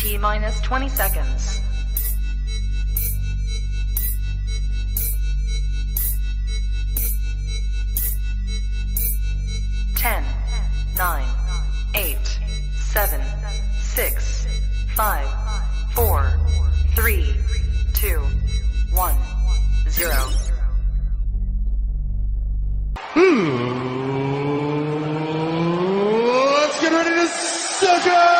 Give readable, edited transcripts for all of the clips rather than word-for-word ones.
T-minus 20 seconds. 10, 9, 8, 7, 6, 5, 4, 3, 2, 1, 0. Let's get ready to sucker!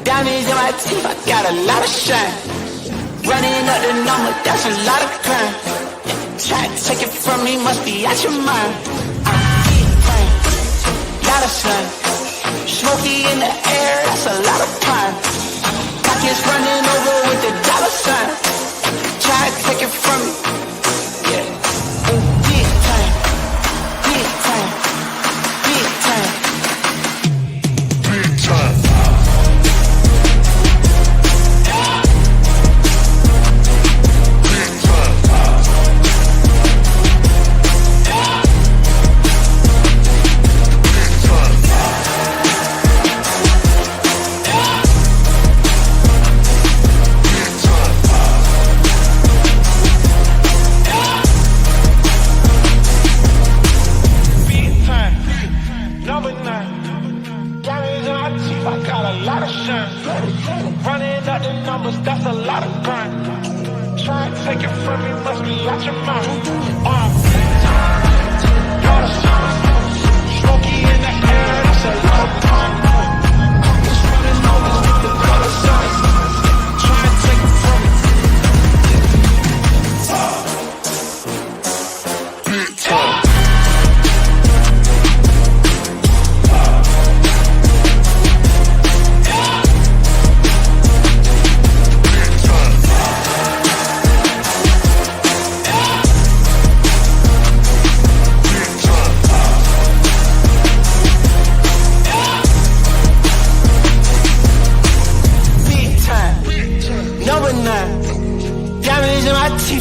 Diamonds in my teeth, I got a lot of shine. Running up the number, that's a lot of crime. Try to take it from me, must be out your mind. I'm big time, lot of sun. Smoky in the air, that's a lot of pine. Pockets running over with the dollar sign. Try to take it from me, yeah. Big time, big time, big time, big time. That's a lot of crime. Try and take it from me, must be out your mind. Smoky in the air, that's a lot of crime. It's running over with the dollar signs. Try and take it from me. Big time.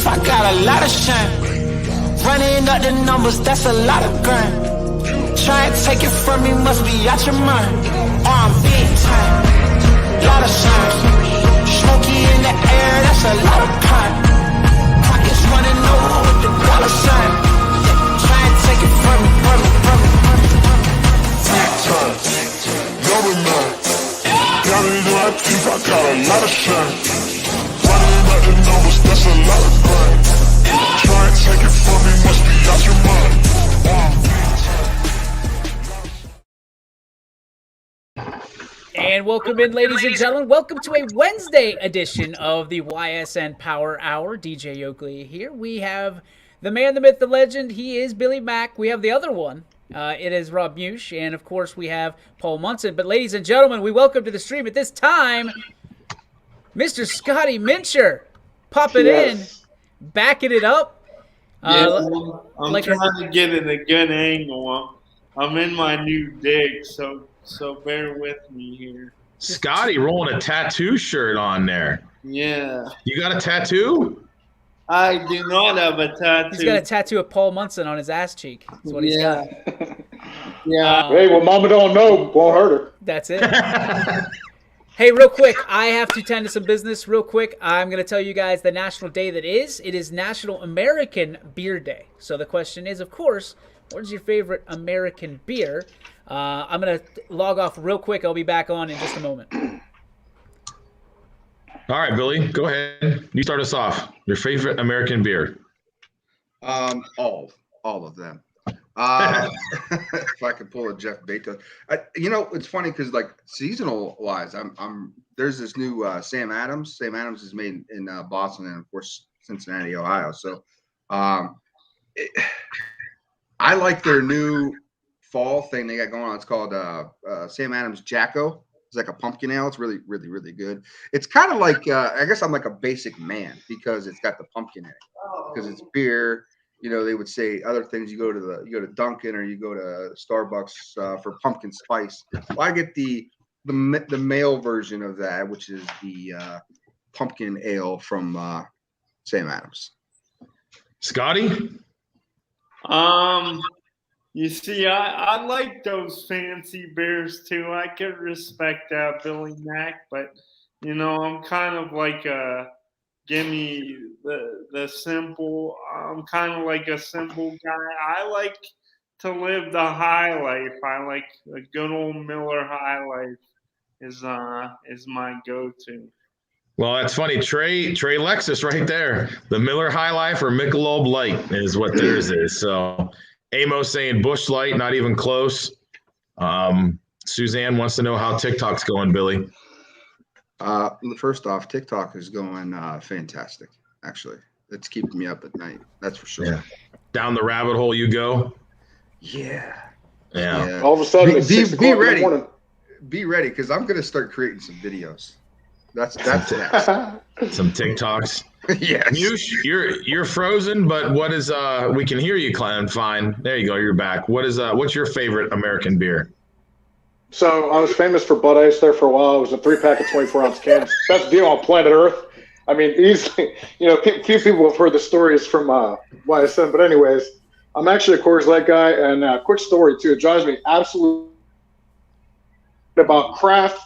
I got a lot of shine. Running up the numbers, that's a lot of grind. Try and take it from me, must be out your mind. I'm big time, lot of shine. Smoky in the air, that's a lot of crime. Pockets running over with the dollar sign. Try and take it from me, from me, from me. Big time, number 9. Diamonds in my teeth, I got a lot of shine. Running up the numbers, that's a lot of grind. Try and take it from me, must be out your mind. And welcome in, ladies and gentlemen. Welcome to a Wednesday edition of the Ysn Power Hour. DJ Oakley here. We have the man, the myth, the legend. He is Billy Mack. We have the other one. It is Rob Mush. And, of course, we have Paul Munson. But, ladies and gentlemen, we welcome to the stream at this time Mr. Scotty Mincher, popping in, backing it up. I'm trying to get in a good angle. I'm in my new dig, so bear with me here. Scotty rolling a tattoo shirt on there. Yeah. You got a tattoo? I do not have a tattoo. He's got a tattoo of Paul Munson on his ass cheek. That's what he's got. Yeah. Hey, well, Mama don't know. Won't hurt her. That's it. Hey, real quick, I have to tend to some business real quick. I'm going to tell you guys the national day that is. It is National American Beer Day. So the question is, of course, what is your favorite American beer? I'm going to log off real quick. I'll be back on in just a moment. All right, Billy, go ahead. You start us off. Your favorite American beer? All of them. If I could pull a Jeff Bezos, it's funny because like seasonal wise, there's this new Sam Adams. Sam Adams is made in Boston and of course Cincinnati, Ohio. So I like their new fall thing they got going on. It's called Sam Adams Jacko. It's like a pumpkin ale. It's really, really, really good. It's kind of like I guess I'm like a basic man because it's got the pumpkin in it because it's beer. they would say other things. You go to Dunkin' or you go to Starbucks for pumpkin spice. Well, I get the male version of that, which is the pumpkin ale from Sam Adams. Scotty? You see, I like those fancy beers too. I can respect Billy Mack, but I'm kind of like give me the simple. I'm kind of like a simple guy. I like to live the high life. I like a good old Miller High Life is my go-to. Well, that's funny. Trey Lexus right there. The Miller High Life or Michelob Light is what theirs is. So Amos saying Busch Light, not even close. Suzanne wants to know how TikTok's going, Billy. First off, TikTok is going fantastic. Actually, it's keeping me up at night. That's for sure. Yeah. Down the rabbit hole you go. Yeah. All of a sudden, be ready. Be ready, because I'm gonna start creating some videos. That's next. Some TikToks. Yes. Mush, you're frozen, but what is we can hear you, Clan. Fine. There you go. You're back. What's your favorite American beer? So I was famous for Bud Ice there for a while. It was a 3-pack of 24-ounce cans. Best deal on planet Earth. I mean, easily. Few people have heard the stories from YSN, but anyways, I'm actually a Coors Light guy, and quick story too. It drives me absolutely about craft.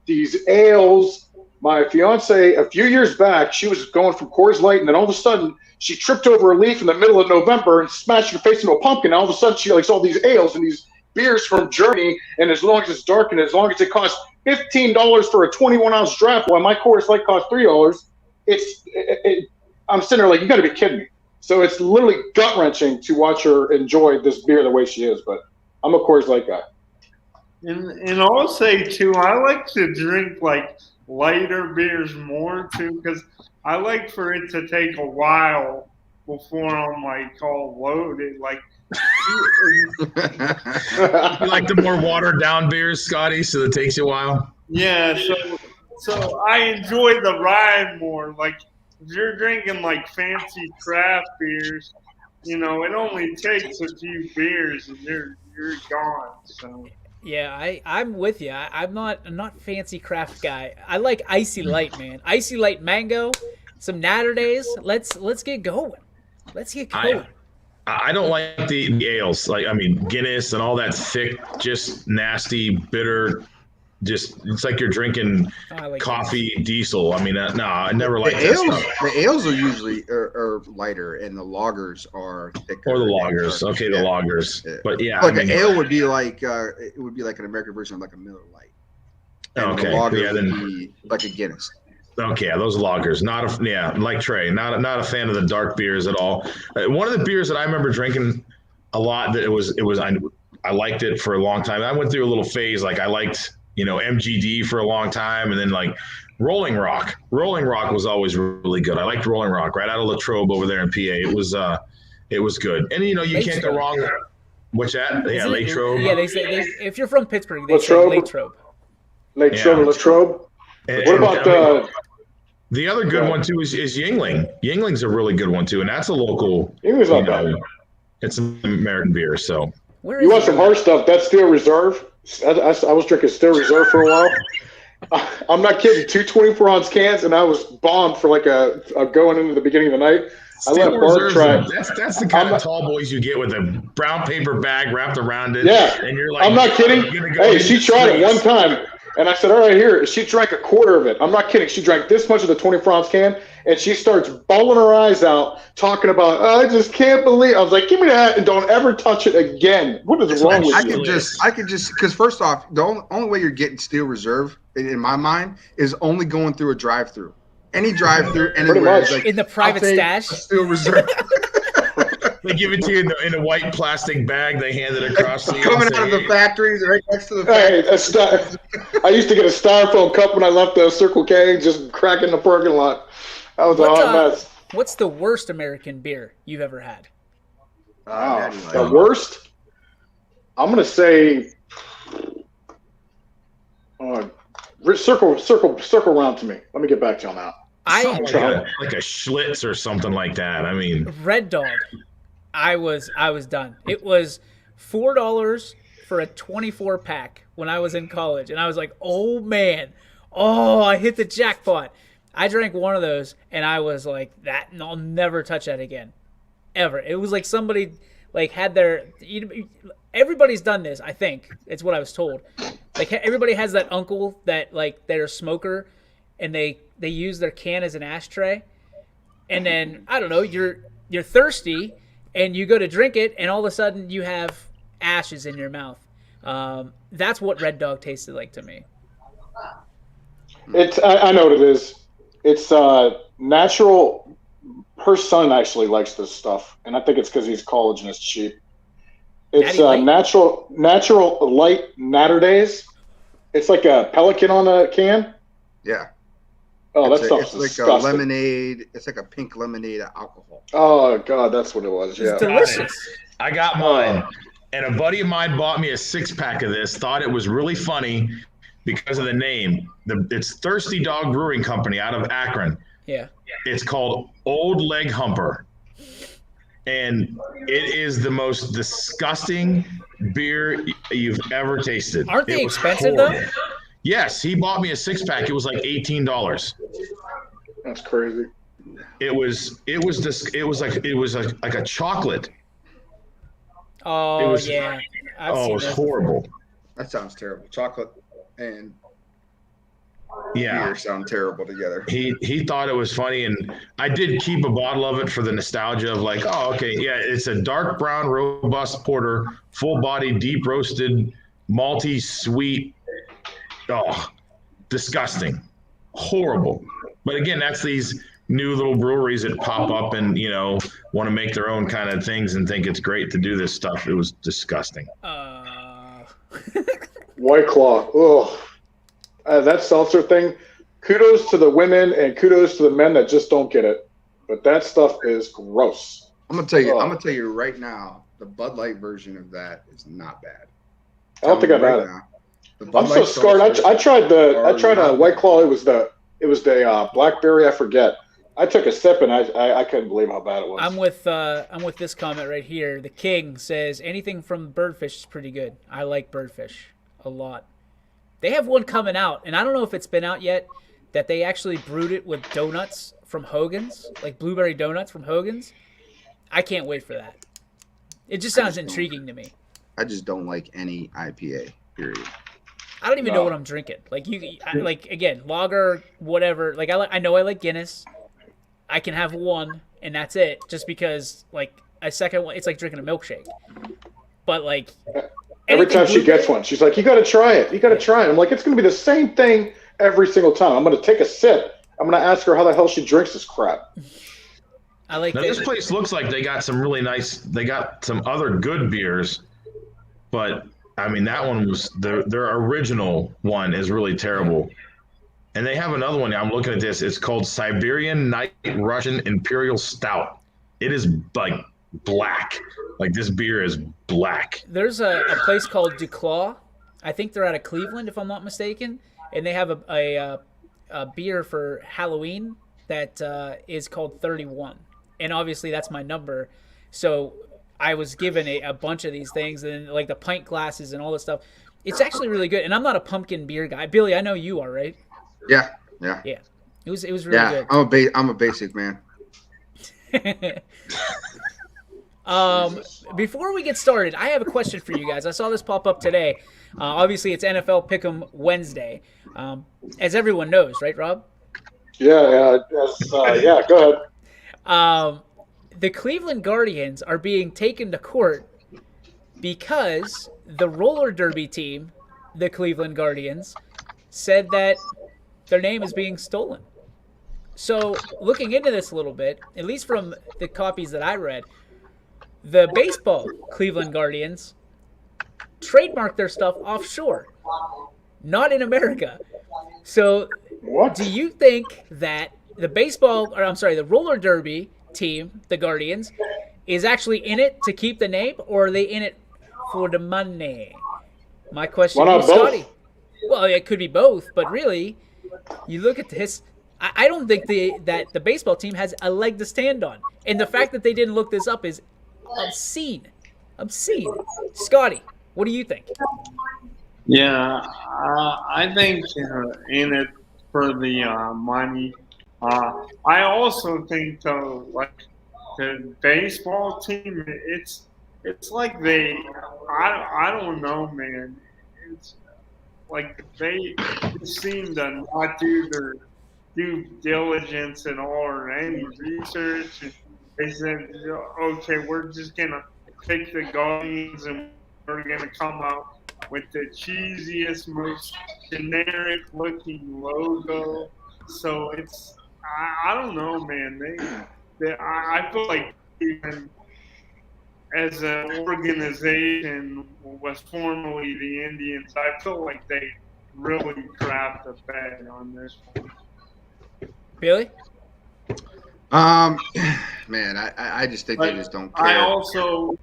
These ales. My fiance, a few years back, she was going from Coors Light, and then all of a sudden, she tripped over a leaf in the middle of November and smashed her face into a pumpkin. And all of a sudden, she likes all these ales and these beers from Germany, and as long as it's dark and as long as it costs $15 for a 21-ounce draft, while my Coors Light costs $3, I'm sitting there like, you got to be kidding me. So it's literally gut-wrenching to watch her enjoy this beer the way she is, but I'm a Coors Light guy. And I'll say, too, I like to drink, like, lighter beers more, too, because I like for it to take a while before I'm, like, all loaded. Like, you like the more watered-down beers, Scotty, so it takes you a while? Yeah, so I enjoy the ride more. Like, if you're drinking, like, fancy craft beers, it only takes a few beers and you're gone, so... Yeah, I'm with you. I'm not fancy craft guy. I like icy light, man. Icy light mango, some Natter Days. Let's get going. Let's get going. I don't like the ales. Like, I mean, Guinness and all that thick, just nasty, bitter. Just it's like you're drinking coffee diesel. I mean, I never liked that stuff. The ales are usually are lighter, and the lagers are thicker. Or the lagers, okay, the lagers. Yeah. But yeah, like an ale would be like it would be like an American version of like a Miller Lite. And the lager would be like a Guinness. Okay, those lagers. Like Trey, not a fan of the dark beers at all. One of the beers that I remember drinking a lot that I liked it for a long time. I went through a little phase like I liked. MGD for a long time, and then like Rolling Rock. Rolling Rock was always really good. I liked Rolling Rock right out of Latrobe over there in PA. It was good. And you can't go wrong. What's that? Yeah, Latrobe. Yeah, they say if you're from Pittsburgh, they say Latrobe. Latrobe. What about the other good one too is Yingling. Yingling's a really good one too, and that's a local. Yingling's not bad. It's an American beer, so. You want some hard stuff? That's Steel Reserve. I was drinking Steel Reserve for a while. I'm not kidding. 2 24-ounce cans, and I was bombed for like a going into the beginning of the night. Steel Reserve. That's the kind of tall boys you get with a brown paper bag wrapped around it. Yeah, and you're like, I'm not kidding. Hey, she tried it one time, and I said, "All right, here." She drank a quarter of it. I'm not kidding. She drank this much of the 24-ounce can, and she starts bawling her eyes out, talking about, I just can't believe. I was like, give me that, and don't ever touch it again. What is wrong with you? I could just, because first off, the only way you're getting Steel Reserve, in my mind, is only going through a drive-through. Any drive-through, anywhere. Like, in the private stash? Steel Reserve. They give it to you in a white plastic bag. They hand it across to you. Coming out of the factories, right next to the factory. I used to get a styrofoam cup when I left the Circle K, just crack in the parking lot. That was a hot mess. What's the worst American beer you've ever had? The worst? I'm going to say circle around to me. Let me get back to you on that. Like a Schlitz or something like that. I mean, Red Dog. I was done. It was $4 for a 24 pack when I was in college, and I was like, oh man, I hit the jackpot. I drank one of those, and I was like, that, and I'll never touch that again, ever. It was like somebody like had their. Everybody's done this, I think. It's what I was told. Like everybody has that uncle that like they're a smoker, and they use their can as an ashtray, and then I don't know, you're thirsty, and you go to drink it, and all of a sudden you have ashes in your mouth. That's what Red Dog tasted like to me. I know what it is. It's natural. Her son actually likes this stuff, and I think it's because he's college and it's cheap. It's natural light Natter Days. It's like a pelican on a can. Yeah. Oh, that stuff's like disgusting. a lemonade. It's like a pink lemonade alcohol. Oh God, that's what it was. Yeah. It's delicious. I got mine, and a buddy of mine bought me a 6-pack of this. Thought it was really funny because of the name. It's Thirsty Dog Brewing Company out of Akron. Yeah. It's called Old Leg Humper. And it is the most disgusting beer you've ever tasted. Aren't they expensive though? Yes, he bought me a 6-pack. It was like $18. That's crazy. It was like a chocolate. Oh, was, yeah. It was horrible. That sounds terrible. Chocolate and beer sound terrible together. He thought it was funny, and I did keep a bottle of it for the nostalgia of like, oh, okay, yeah, it's a dark brown robust porter, full body, deep roasted, malty, sweet. Oh, disgusting, horrible. But again, that's these new little breweries that pop up and want to make their own kind of things and think it's great to do this stuff. It was disgusting. White Claw. Ugh. That seltzer thing, kudos to the women and kudos to the men that just don't get it. But that stuff is gross. I'm gonna tell you right now, the Bud Light version of that is not bad. I don't think I've had it. I'm so scarred. I tried a White Claw. It was the blackberry. I forget. I took a sip and I couldn't believe how bad it was. I'm with this comment right here. The King says anything from Birdfish is pretty good. I like Birdfish a lot. They have one coming out, and I don't know if it's been out yet, that they actually brewed it with donuts from Hogan's, like blueberry donuts from Hogan's. I can't wait for that. It just sounds intriguing to me. I just don't like any IPA, period. I don't even know what I'm drinking. Like again, lager, whatever. Like I know I like Guinness. I can have one, and that's it. Just because like a second one, it's like drinking a milkshake. But like every time she gets one, she's like, "You got to try it. You got to try it." I'm like, "It's going to be the same thing every single time. I'm going to take a sip. I'm going to ask her how the hell she drinks this crap." I like now, this place looks like they got some really nice. They got some other good beers, but I mean that one was their original one is really terrible. And they have another one. I'm looking at this. It's called Siberian Night Russian Imperial Stout. It is like black. Like this beer is black. There's a place called Duclaw. I think they're out of Cleveland, if I'm not mistaken, and they have a beer for Halloween that is called 31. And obviously that's my number. So I was given a bunch of these things, and like the pint glasses and all this stuff. It's actually really good. And I'm not a pumpkin beer guy. Billy, I know you are, right? Yeah. It was really good. I'm a basic man. Before we get started, I have a question for you guys. I saw this pop up today. Obviously, it's NFL Pick'em Wednesday, as everyone knows, right, Rob? Yeah. Go ahead. The Cleveland Guardians are being taken to court because the roller derby team, the Cleveland Guardians, said that their name is being stolen. So, looking into this a little bit, at least from the copies that I read, the baseball Cleveland Guardians trademarked their stuff offshore, not in America. So, What? do you think that the roller derby team, the Guardians, is actually in it to keep the name, or are they in it for the money? My question Why not is, both? Scotty. Well, it could be both, but really, you look at this. I don't think that the baseball team has a leg to stand on, and the fact that they didn't look this up is Obscene. Scotty, what do you think? Yeah, I think in it for the money. I also think though, like the baseball team, it's like I don't know, man. It's like they seem to not do their due diligence at all or any research. And they said, okay, we're just gonna pick the Guardians and we're gonna come out with the cheesiest, most generic looking logo. So it's I don't know, man. I feel like even as an organization was formerly the Indians, I feel like they really crapped the bed on this one. Billy? Man, I just think they just don't care. I also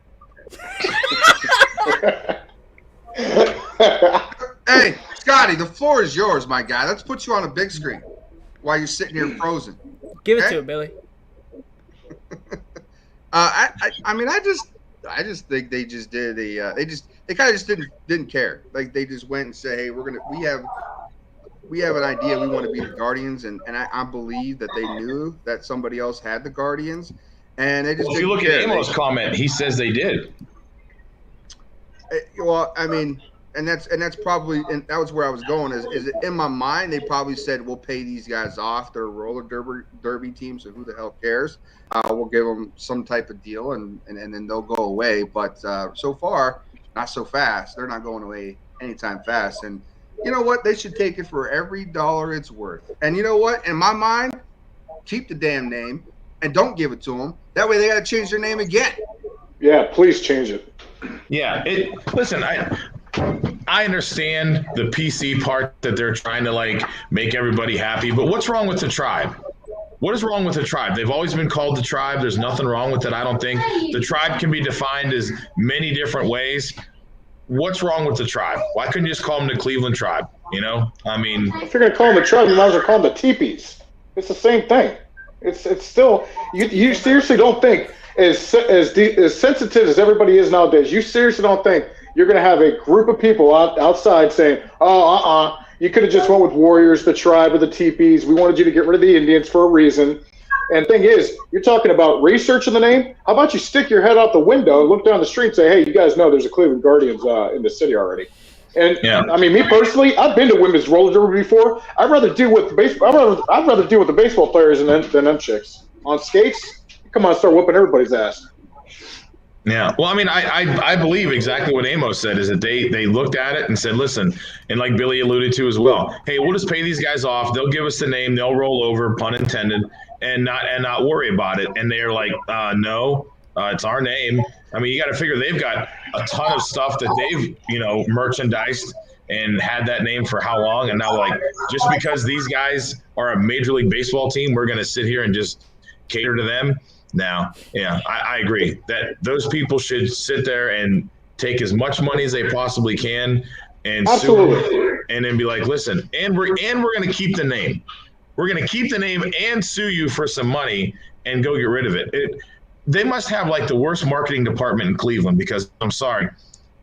Hey, Scotty, the floor is yours, my guy. Let's put you on a big screen while you're sitting here frozen. Give it to him, Billy. I mean, I just think they just did they kind of just didn't care. Like they just went and said, hey, we have an idea. We want to be the Guardians, and I believe that they knew that somebody else had the Guardians, and they just. Well, if you look at Amo's comment, he says they did. Well, I mean, and that's probably, and that was where I was going. Is in my mind they probably said we'll pay these guys off. They're a roller derby team, so who the hell cares? We'll give them some type of deal, and then they'll go away. But so far, not so fast. They're not going away anytime fast. And you know what? They should take it for every dollar it's worth. And you know what? In my mind, keep the damn name and don't give it to them. That way they got to change their name again. Yeah, please change it. Yeah. Listen, I understand the PC part that they're trying to like make everybody happy, but what's wrong with the Tribe? What is wrong with the Tribe? They've always been called the Tribe. There's nothing wrong with it, I don't think. The Tribe can be defined as many different ways. What's wrong with the Tribe? Why couldn't you just call them the Cleveland Tribe? You know, I mean, if you're gonna call them the Tribe, you might as well call them the Teepees. It's the same thing. It's still you seriously don't think as sensitive as everybody is nowadays. You seriously don't think you're gonna have a group of people outside saying, you could have just went with Warriors, the Tribe, or the Teepees. We wanted you to get rid of the Indians for a reason. And the thing is, you're talking about researching the name. How about you stick your head out the window and look down the street and say, hey, you guys know there's a Cleveland Guardians in the city already. And yeah. I mean, me personally, I've been to women's roller derby before. I'd rather deal with I'd rather deal with the baseball players than them chicks. On skates, come on, start whooping everybody's ass. Yeah. Well, I mean, I believe exactly what Amos said is that they looked at it and said, listen, and like Billy alluded to as well, hey, we'll just pay these guys off. They'll give us the name. They'll roll over, pun intended, and not worry about it. And they're like, no, it's our name. I mean, you got to figure they've got a ton of stuff that they've, merchandised and had that name for how long. And now, like, just because these guys are a Major League Baseball team, we're going to sit here and just cater to them. Now, yeah, I agree that those people should sit there and take as much money as they possibly can and sue and then be like, listen, and we're going to keep the name. We're going to keep the name and sue you for some money and go get rid of it. They must have like the worst marketing department in Cleveland because I'm sorry,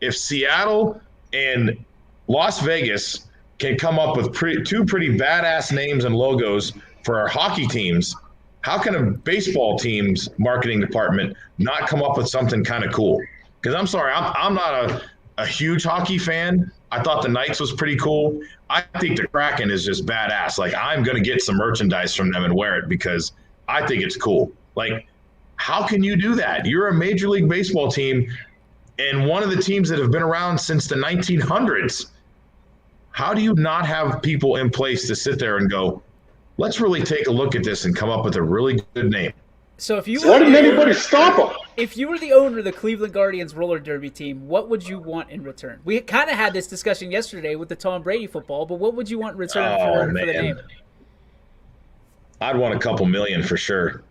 if Seattle and Las Vegas can come up with two pretty badass names and logos for our hockey teams, how can a baseball team's marketing department not come up with something kind of cool? Because I'm sorry, I'm not a huge hockey fan. I thought the Knights was pretty cool. I think the Kraken is just badass. Like, I'm going to get some merchandise from them and wear it because I think it's cool. Like, how can you do that? You're a Major League Baseball team and one of the teams that have been around since the 1900s. How do you not have people in place to sit there and go, let's really take a look at this and come up with a really good name? So if you why didn't anybody stop them? If you were the owner of the Cleveland Guardians roller derby team, what would you want in return? We kind of had this discussion yesterday with the Tom Brady football, but what would you want in return for the name? I'd want a couple million for sure.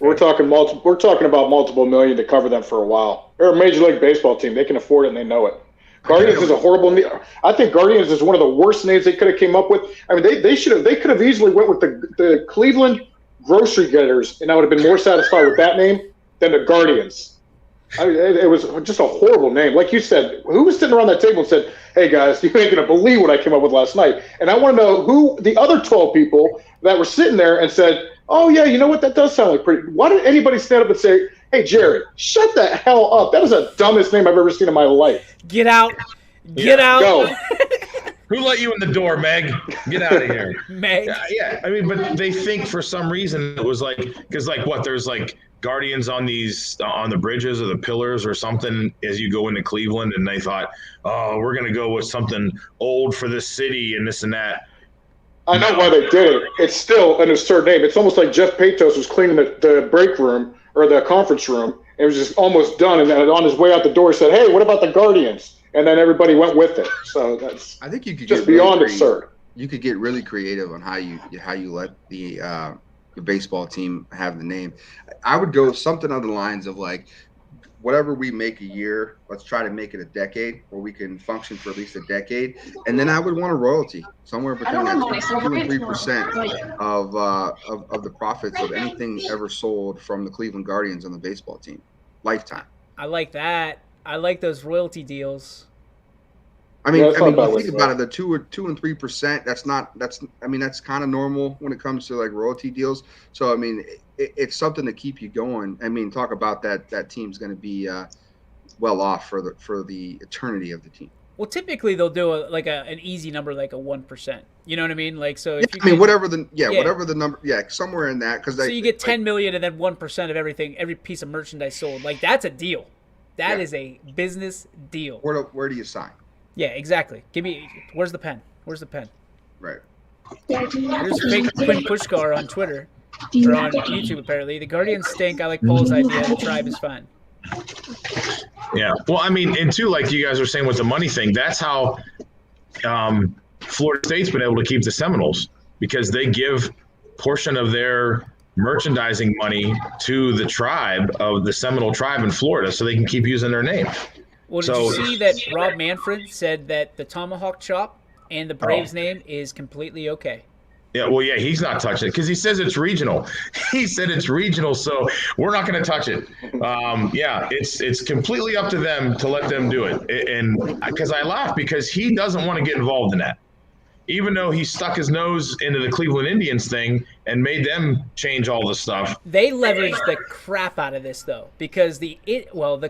We're talking about multiple million to cover them for a while. They're a Major League Baseball team. They can afford it and they know it. Guardians is a horrible name. I think Guardians is one of the worst names they could have came up with. I mean, they could have easily went with the Cleveland Grocery Getters, and I would have been more satisfied with that name than the Guardians. It was just a horrible name. Like you said, who was sitting around that table and said, "Hey guys, you ain't gonna believe what I came up with last night." And I want to know who the other 12 people that were sitting there and said, "Oh yeah, you know what? That does sound like pretty." Why did anybody stand up and say, "Hey Jerry, shut the hell up"? That is the dumbest name I've ever seen in my life. Get out. Get out. Go. Who let you in the door, Meg? Get out of here. Meg. Yeah, I mean, but they think for some reason it was like, because like what, there's like Guardians on the bridges or the pillars or something as you go into Cleveland, and they thought, oh, we're going to go with something old for this city and this and that. I know why they did it. It's still an absurd name. It's almost like Jeff Bezos was cleaning the break room or the conference room. It was just almost done, and then on his way out the door, he said, "Hey, what about the Guardians?" And then everybody went with it. So that's I think you could just get really beyond absurd. You could get really creative on how you let the baseball team have the name. I would go something on the lines of like, whatever we make a year, let's try to make it a decade where we can function for at least a decade. And then I would want a royalty somewhere between that 2 and 3% of the profits of anything ever sold from the Cleveland Guardians on the baseball team, lifetime. I like that. I like those royalty deals. I mean, Yeah, you think about it, the 2 and 3%. That's kind of normal when it comes to like royalty deals. So I mean, it's something to keep you going. I mean, talk about that team's going to be well off for the eternity of the team. Well, typically they'll do an easy number, like a 1%. You know what I mean? Like, so if whatever the number, somewhere in that, because so you get 10 million and then 1% of everything, every piece of merchandise sold. Like, that's a deal. That is a business deal. Where do you sign? Yeah, exactly. Where's the pen? Where's the pen? Right. Here's fake Quinn Pushkar on Twitter, or on YouTube apparently. The Guardians stink. I like Paul's idea. The tribe is fine. Yeah. Well, I mean, and too, like you guys were saying with the money thing, that's how Florida State's been able to keep the Seminoles, because they give portion of their merchandising money to the tribe of the Seminole tribe in Florida so they can keep using their name. Well, did you see that Rob Manfred said that the tomahawk chop and the Braves name is completely okay? Yeah, well, yeah, he's not touching it because he says it's regional. He said it's regional, so we're not going to touch it. Yeah, it's completely up to them to let them do it. And because I laugh because he doesn't want to get involved in that, even though he stuck his nose into the Cleveland Indians thing and made them change all the stuff. They leveraged the crap out of this though, because the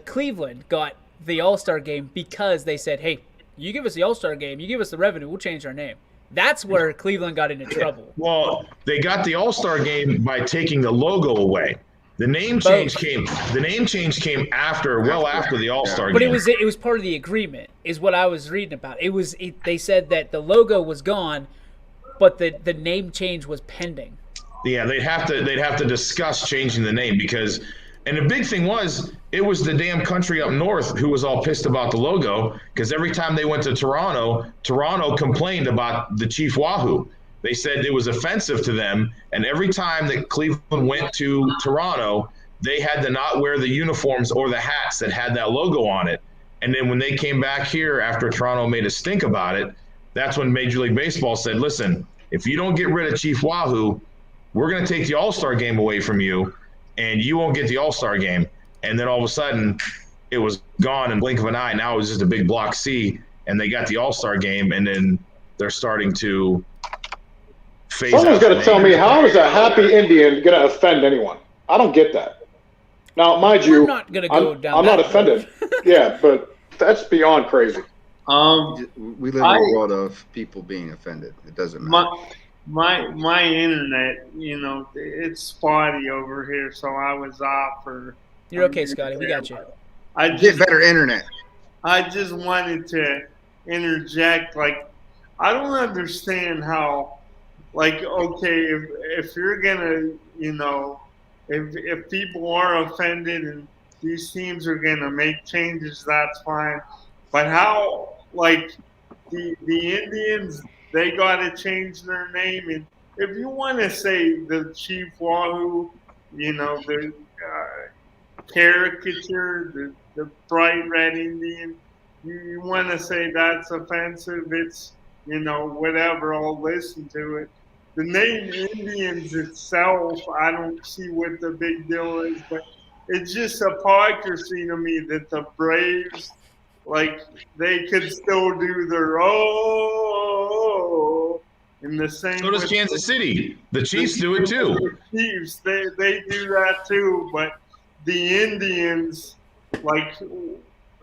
Cleveland got the All-Star game because they said, "Hey, you give us the All-Star game, you give us the revenue, we'll change our name." That's where Cleveland got into trouble. Well, they got the All-Star game by taking the logo away. The name change came after the All-Star game. But it was part of the agreement, is what I was reading about. They said that the logo was gone, but the name change was pending. Yeah, they'd have to discuss changing the name because. And the big thing was, it was the damn country up north who was all pissed about the logo because every time they went to Toronto complained about the Chief Wahoo. They said it was offensive to them, and every time that Cleveland went to Toronto, they had to not wear the uniforms or the hats that had that logo on it. And then when they came back here after Toronto made a stink about it, that's when Major League Baseball said, listen, if you don't get rid of Chief Wahoo, we're going to take the All-Star game away from you, and you won't get the All-Star game. And then all of a sudden, it was gone in the blink of an eye. Now it was just a big block C, and they got the All-Star game, and then they're starting to phase out. Someone's got to tell me, how is a happy Indian going to offend anyone? I don't get that. Now, mind you, I'm not offended. Yeah, but that's beyond crazy. We live in a world of people being offended. It doesn't matter. My internet, it's spotty over here, so I was off for. You're okay, Scotty. We got you. Get better internet. I just wanted to interject. Like, I don't understand how, like, okay, if you're gonna, if people are offended and these teams are gonna make changes, that's fine. But how, like, the Indians, they got to change their name. And if you want to say the Chief Wahoo, the caricature, the bright red Indian, you want to say that's offensive, it's, whatever, I'll listen to it. The name Indians itself, I don't see what the big deal is. But it's just hypocrisy to me that the Braves, like, they could still do their in the same. So does Kansas City. The Chiefs do it too. The Chiefs, they do that too, but the Indians, like,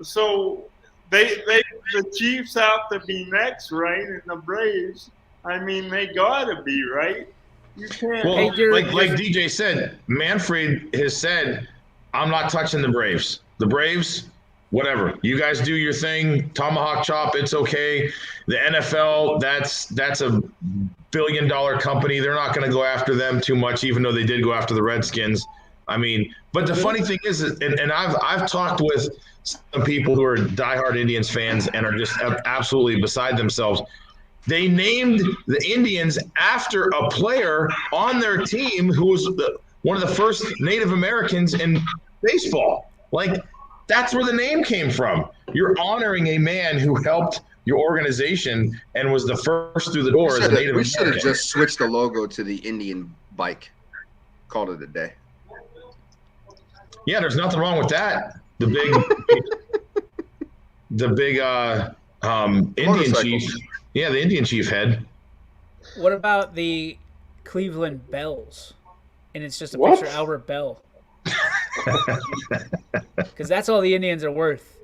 so the Chiefs have to be next, right? And the Braves, I mean, they gotta be, right? You can't. Well, like DJ said, Manfred has said, I'm not touching the Braves. The Braves, whatever. You guys do your thing. Tomahawk chop, it's okay. The NFL, that's a $1 billion company. They're not going to go after them too much, even though they did go after the Redskins. I mean, but the funny thing is, and I've talked with some people who are diehard Indians fans and are just absolutely beside themselves. They named the Indians after a player on their team who was one of the first Native Americans in baseball. Like, that's where the name came from. You're honoring a man who helped your organization and was the first through the door as a Native American. We should have just switched the logo to the Indian bike. Called it a day. Yeah, there's nothing wrong with that. The big Indian chief. Yeah, the Indian chief head. What about the Cleveland Bells? And it's just a What? picture of Albert Bell. Because that's all the Indians are worth.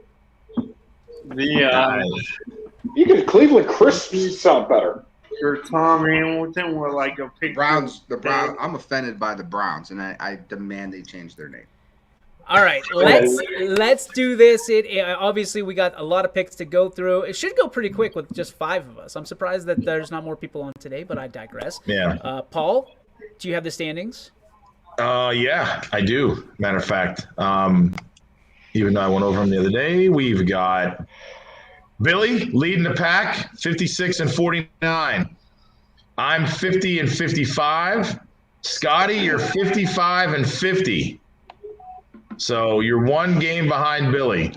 You could Cleveland Crisps sound better. Or Tom Hamilton with like a picture. Browns. I'm offended by the Browns, and I demand they change their name. All right, let's do this. Obviously we got a lot of picks to go through. It should go pretty quick with just 5 of us. I'm surprised that there's not more people on today, but I digress. Yeah. Paul, do you have the standings? Yeah, I do. Matter of fact, even though I went over them the other day, we've got Billy leading the pack, 56 and 49. I'm 50 and 55. Scotty, you're 55 and 50. So you're 1 game behind Billy.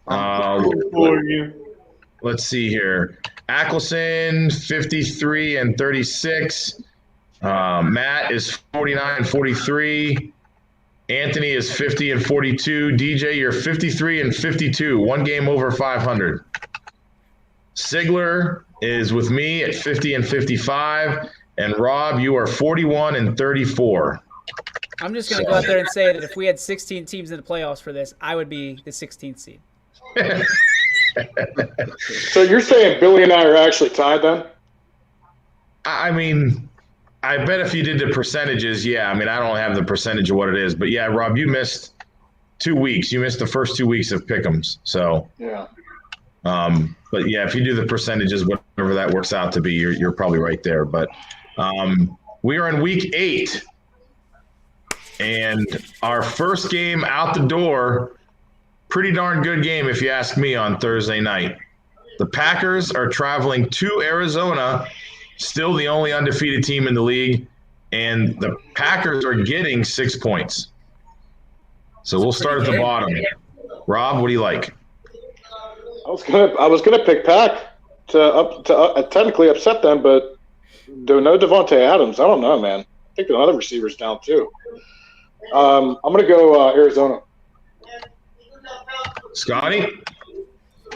For you. Let's see here. Ackelson, 53 and 36. Matt is 49 and 43. Anthony is 50 and 42. DJ, you're 53 and 52. 1 game over 500. Sigler is with me at 50 and 55. And Rob, you are 41 and 34. I'm just going to go out there and say that if we had 16 teams in the playoffs for this, I would be the 16th seed. So you're saying Billy and I are actually tied then? I mean, I bet if you did the percentages, yeah. I mean, I don't have the percentage of what it is. But, yeah, Rob, you missed 2 weeks. You missed the first 2 weeks of Pick'ems. So, yeah. But, yeah, if you do the percentages, whatever that works out to be, you're probably right there. But we are in week 8. And our first game out the door, pretty darn good game if you ask me, on Thursday night. The Packers are traveling to Arizona, still the only undefeated team in the league, and the Packers are getting 6 points. So we'll start at the bottom. Rob, what do you like? I was gonna pick Pack to technically upset them, but no Devontae Adams. I don't know, man. I think the other receivers down too. I'm going to go Arizona. Scotty?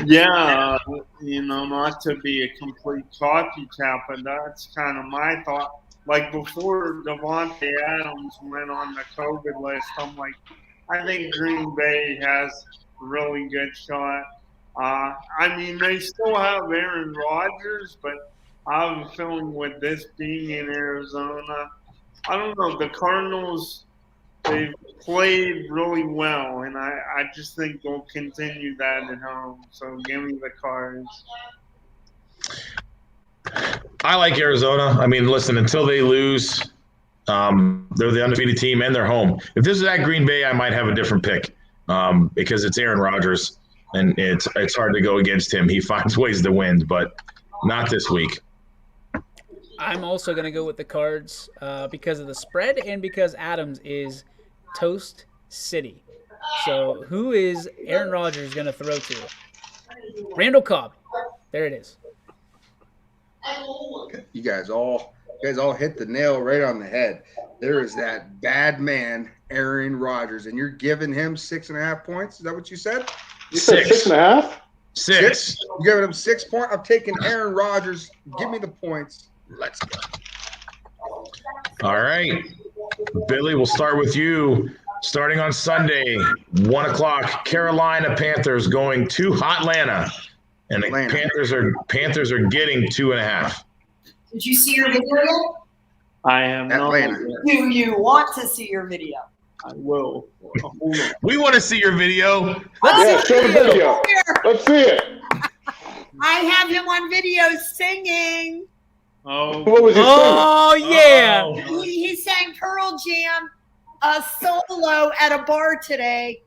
Yeah, not to be a complete copycat, but that's kind of my thought. Like, before Devontae Adams went on the COVID list, I'm like, I think Green Bay has a really good shot. I mean, they still have Aaron Rodgers, but I have a feeling with this being in Arizona, I don't know, the Cardinals – they've played really well, and I just think they'll continue that at home. So give me the Cards. I like Arizona. I mean, listen, until they lose, they're the undefeated team and they're home. If this is at Green Bay, I might have a different pick because it's Aaron Rodgers, and it's hard to go against him. He finds ways to win, but not this week. I'm also going to go with the Cards because of the spread and because Adams is Toast City. So who is Aaron Rodgers going to throw to? Randall Cobb. There it is. You guys all hit the nail right on the head. there is that bad man, Aaron Rodgers, and you're giving him 6.5 points. Is that what you said? You said 6.5? 6. You're giving him 6 points. I'm taking Aaron Rodgers. Give me the points. Let's go. All right. Billy, we'll start with you. Starting on Sunday, 1 o'clock, Carolina Panthers going to Hotlanta. And the Panthers are getting 2.5. Did you see your video yet? I am Atlanta. not. Do you want to see your video? I will. Hold on. We want to see your video. Yeah, show the video. Let's see it. I have him on video singing. Oh, What was he saying? Oh yeah. Uh-oh. He sang Pearl Jam solo at a bar today.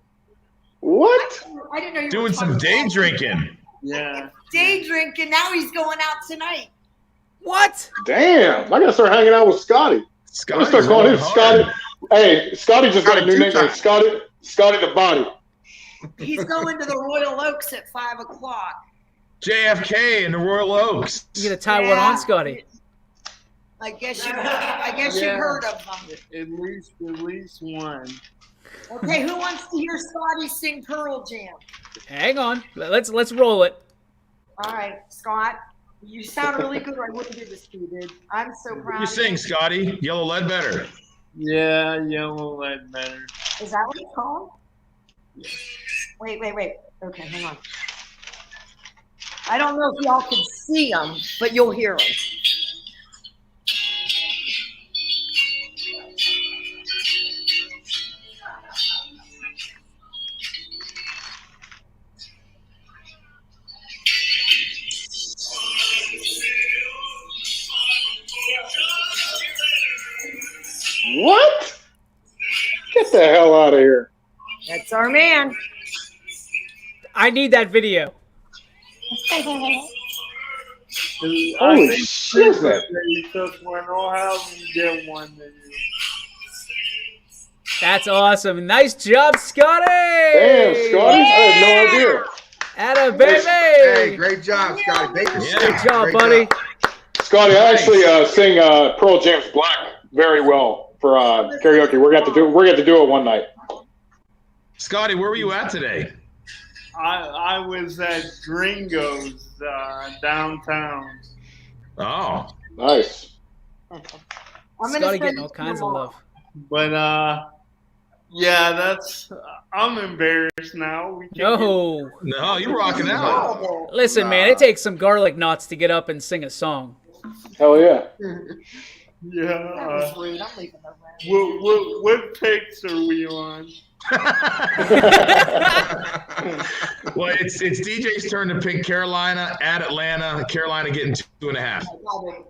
What? I didn't know you were Doing some talking day about drinking. yeah. day drinking. Now he's going out tonight. What? Damn. I got to start hanging out with Scotty. I'm going to start calling him Scotty. Hey, Scotty just got a new nickname. Scotty the Body. He's going to the Royal Oaks at 5 o'clock. JFK in the Royal Oaks. You gonna tie one on, Scotty? I guess you heard of them. At least one. Okay, who wants to hear Scotty sing Pearl Jam? Hang on. Let's roll it. All right, Scott. You sound really good. I wouldn't do this to you, dude. I'm so proud. You sing, Scotty. Yellow Ledbetter. Yeah, Yellow Ledbetter. Is that what it's called? Wait. Okay, hang on. I don't know if y'all can see them, but you'll hear them. What? Get the hell out of here. That's our man. I need that video. Holy I think shit. He took one. I'll have him get one to you. That's awesome. Nice job, Scotty. Damn, Scotty. I had no idea. Atta baby. Hey, great job, Scotty. Baker. Yeah. Good job, Great buddy. Scotty, I actually sing Pearl Jam's Black very well for karaoke. We're going to do it one night. Scotty, where were you at today? I was at Gringo's downtown. Oh. Nice. I'm gonna Scotty send getting it all to kinds you of all. love. But yeah, I'm embarrassed now. We can No. No, you're rocking out. Listen, man, it takes some garlic knots to get up and sing a song. Hell yeah. Yeah. That was rude. I'm leaving the room. What picks are we on? Well, it's DJ's turn to pick Carolina at Atlanta. Carolina getting 2.5.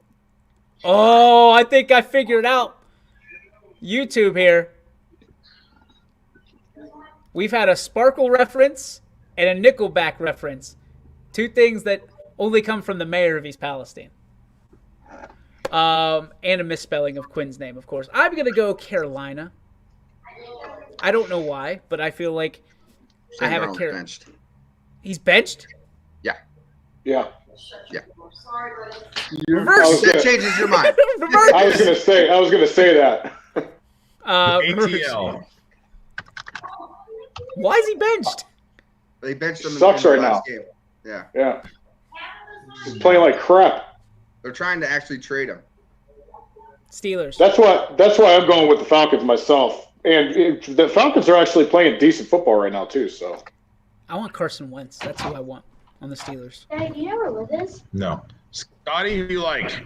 Oh, I think I figured out YouTube here. We've had a Sparkle reference and a Nickelback reference. Two things that only come from the mayor of East Palestine. And a misspelling of Quinn's name, of course. I'm going to go Carolina. I don't know why, but I feel like I have a Carolina. benched. He's benched? Yeah. Yeah. Reverse. That changes your mind. Reverse. I was gonna say that. ATL. Why is he benched? They benched him. Sucks in the right now. last game. Yeah. Yeah. He's playing like crap. They're trying to actually trade him. Steelers. That's why I'm going with the Falcons myself. And the Falcons are actually playing decent football right now too. So I want Carson Wentz. That's who I want on the Steelers. Dad, you ever with us? No. Scotty, who do you like?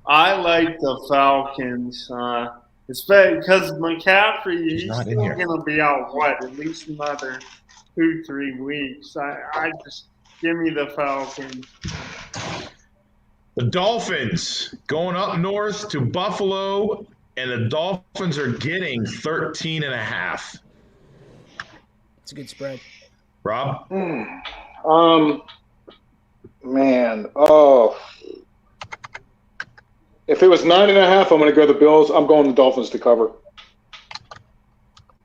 I like the Falcons, especially because McCaffrey, he's not in still here. going to be out, at least another 2-3 weeks. I just give me the Falcons. The Dolphins going up north to Buffalo, and the Dolphins are getting 13.5. It's a good spread. Rob? Man, oh. If it was 9.5, I'm going to go the Bills. I'm going the Dolphins to cover.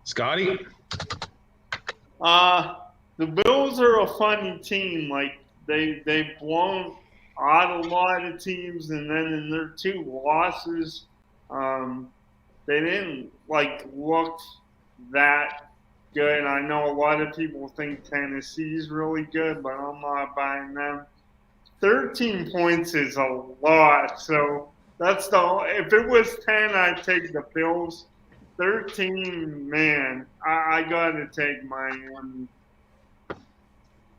Scotty? The Bills are a funny team. Like they've blown out a lot of teams, and then in their 2 losses, they didn't look that good. I know a lot of people think Tennessee's really good, but I'm not buying them. 13 points is a lot, so that's if it was 10, I'd take the Bills. 13, man, I gotta take Miami.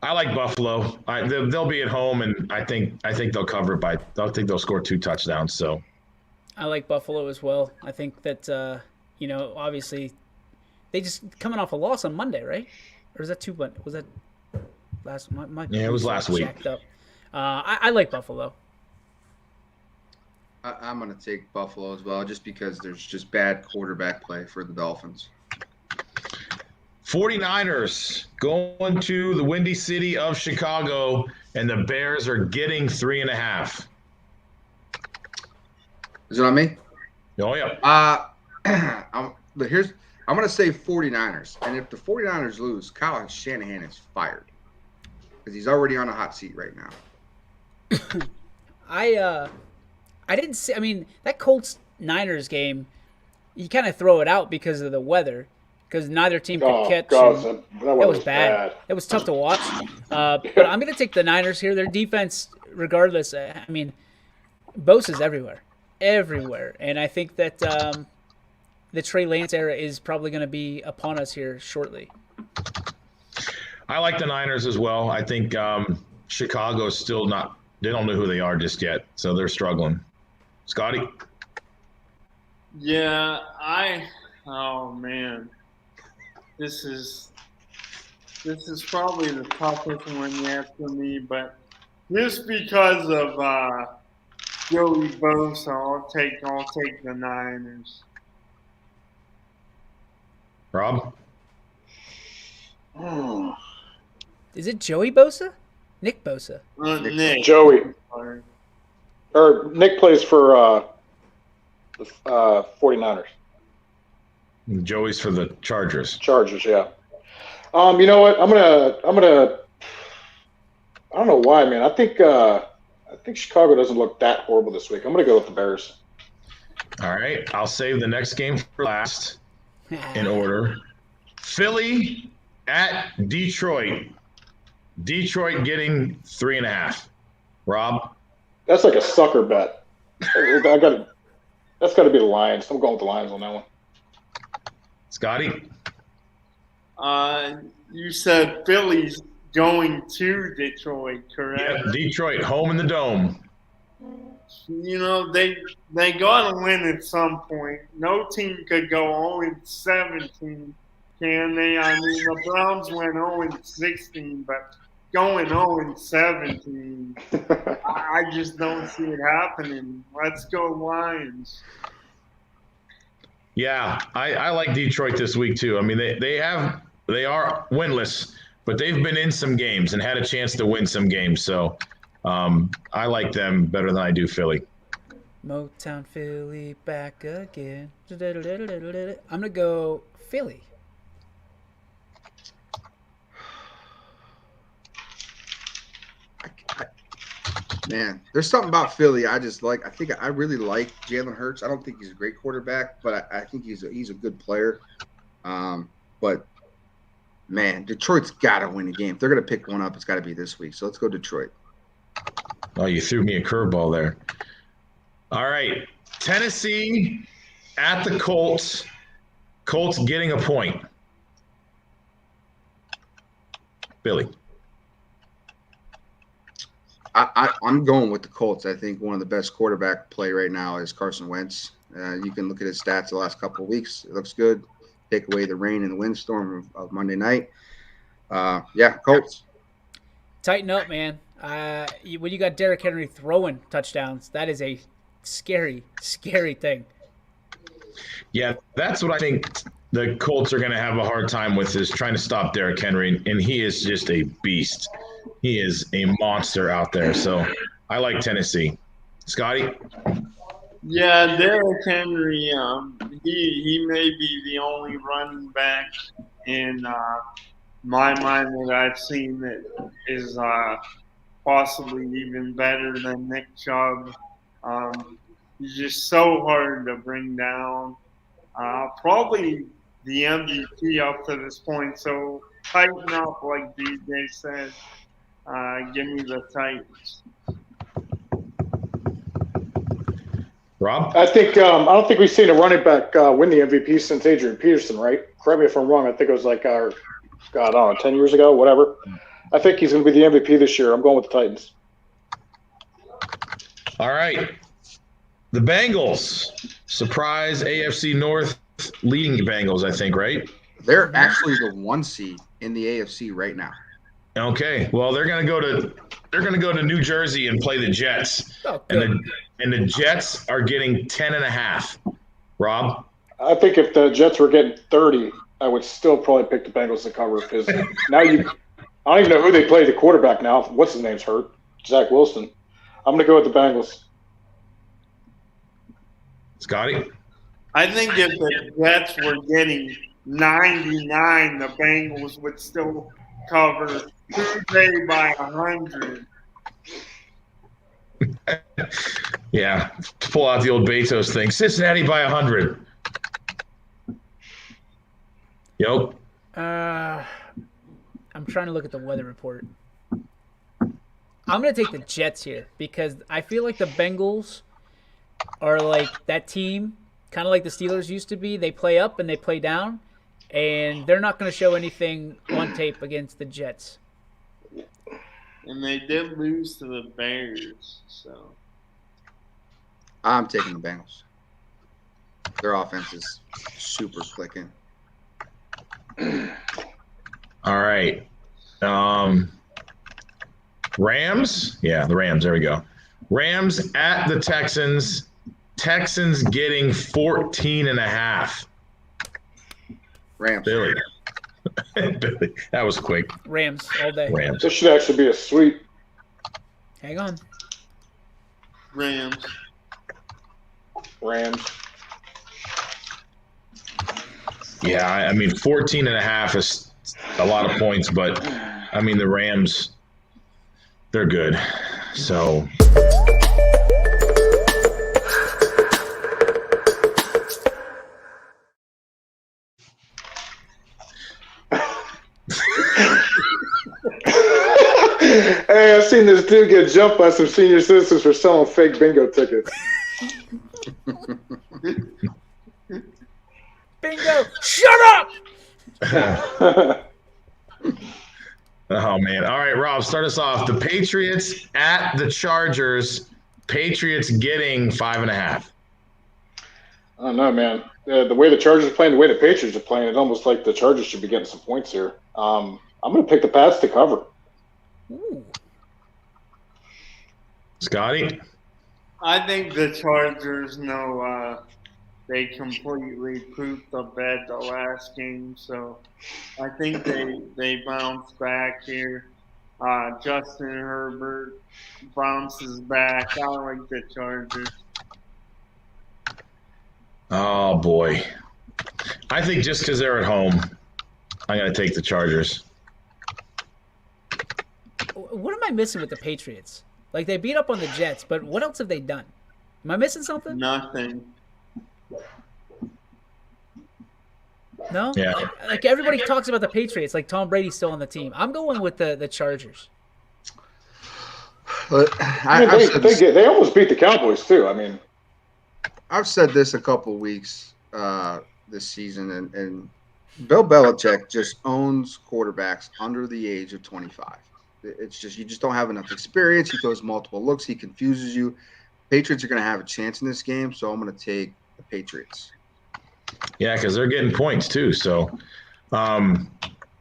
I like Buffalo. They'll be at home, and I think they'll cover it I think they'll score 2 touchdowns. So I like Buffalo as well. I think that obviously they just coming off a loss on Monday, right? Or is that was that last? Yeah, it was last week. Jacked up. I like Buffalo. I'm going to take Buffalo as well, just because there's just bad quarterback play for the Dolphins. 49ers going to the Windy City of Chicago, and the Bears are getting 3.5. Is it on me? Oh, yeah. I'm going to say 49ers. And if the 49ers lose, Kyle Shanahan is fired because he's already on a hot seat right now. I didn't see. I mean, that Colts Niners game, you kind of throw it out because of the weather, because neither team could catch. God, that was bad. It was tough to watch. But I'm going to take the Niners here. Their defense, regardless. I mean, Bosa's everywhere, and I think that the Trey Lance era is probably going to be upon us here shortly. I like the Niners as well. I think Chicago's still not. They don't know who they are just yet, so they're struggling. Scotty? Yeah, oh man. This is probably the toughest one yet for me, but just because of Joey Bosa, I'll take the Niners. Rob? Is it Joey Bosa? Nick Bosa. Nick. Joey. Or Nick plays for the 49ers. Joey's for the Chargers. Chargers, yeah. You know what? I'm gonna. I don't know why, man. I think Chicago doesn't look that horrible this week. I'm gonna go with the Bears. All right, I'll save the next game for last in order. Philly at Detroit. Detroit getting 3.5. Rob? That's like a sucker bet. That's got to be the Lions. I'm going with the Lions on that one. Scotty? You said Philly's going to Detroit, correct? Yeah, Detroit, home in the Dome. You know, they got to win at some point. No team could go 0-17, can they? I mean, the Browns went 0-16, but going 0-17, I just don't see it happening. Let's go Lions. Yeah, I like Detroit this week too. I mean, they are winless, but they've been in some games and had a chance to win some games. So I like them better than I do Philly. Motown Philly back again. I'm gonna go Philly. Man, there's something about Philly I just like. I really like Jalen Hurts. I don't think he's a great quarterback, but I think he's a good player. But man, Detroit's got to win a game. If they're going to pick one up, it's got to be this week. So let's go Detroit. Oh, you threw me a curveball there. All right, Tennessee at the Colts. Colts getting a point. Billy. I'm going with the Colts. I think one of the best quarterback play right now is Carson Wentz. You can look at his stats the last couple of weeks. It looks good. Take away the rain and the windstorm of Monday night. Yeah, Colts. Tighten up, man. When you got Derrick Henry throwing touchdowns, that is a scary, scary thing. Yeah, that's what I think the Colts are going to have a hard time with, is trying to stop Derrick Henry, and he is just a beast. He is a monster out there. So I like Tennessee. Scotty? Yeah, Derrick Henry, he may be the only running back in my mind that I've seen that is possibly even better than Nick Chubb. He's just so hard to bring down. probably the MVP up to this point. So tighten up, like DJ said. Give me the Titans. Rob? I don't think we've seen a running back win the MVP since Adrian Peterson, right? Correct me if I'm wrong. I think it was like I don't know, 10 years ago, whatever. I think he's going to be the MVP this year. I'm going with the Titans. All right. The Bengals. Surprise AFC North leading Bengals, I think, right? They're actually the 1 seed in the AFC right now. Okay. Well, they're going to go to New Jersey and play the Jets. Oh, And the Jets are getting 10.5. Rob? I think if the Jets were getting 30, I would still probably pick the Bengals to cover because now I don't even know who they play the quarterback now. What's his name's hurt? Zach Wilson. I'm going to go with the Bengals. Scotty? I think if the Jets were getting 99, the Bengals would still cover Tuesday by 100. Yeah, to pull out the old Betos thing. Cincinnati by 100. Yep. I'm trying to look at the weather report. I'm going to take the Jets here because I feel like the Bengals are like that team, kind of like the Steelers used to be. They play up and they play down, and they're not going to show anything on tape against the Jets. And they did lose to the Bears, so. I'm taking the Bengals. Their offense is super clicking. All right. Rams? Yeah, the Rams. There we go. Rams at the Texans. Texans getting 14.5. Rams. Billy. Billy. That was quick. Rams all day. Rams. This should actually be a sweep. Hang on. Rams. Yeah, I mean, 14.5 is a lot of points, but I mean, the Rams, they're good. So. Hey, I've seen this dude get jumped by some senior citizens for selling fake bingo tickets. Bingo! Shut up! Oh, man. All right, Rob, start us off. The Patriots at the Chargers. Patriots getting 5.5. I don't know, man. The way the Chargers are playing, the way the Patriots are playing, it's almost like the Chargers should be getting some points here. I'm going to pick the Pats to cover. Ooh. Scotty? I think the Chargers know they completely pooped the bed the last game, so I think they bounce back here. Justin Herbert bounces back. I like the Chargers. Oh, boy. I think just because they're at home, I'm going to take the Chargers. What am I missing with the Patriots? Like, they beat up on the Jets, but what else have they done? Am I missing something? Nothing. No? Yeah. Like, everybody talks about the Patriots, like Tom Brady's still on the team. I'm going with the Chargers. They almost beat the Cowboys, too. I mean, I've said this a couple weeks this season, and Bill Belichick just owns quarterbacks under the age of 25. It's just you just don't have enough experience. He throws multiple looks. He confuses you. Patriots are going to have a chance in this game, so I'm going to take the Patriots. Yeah, because they're getting points too. So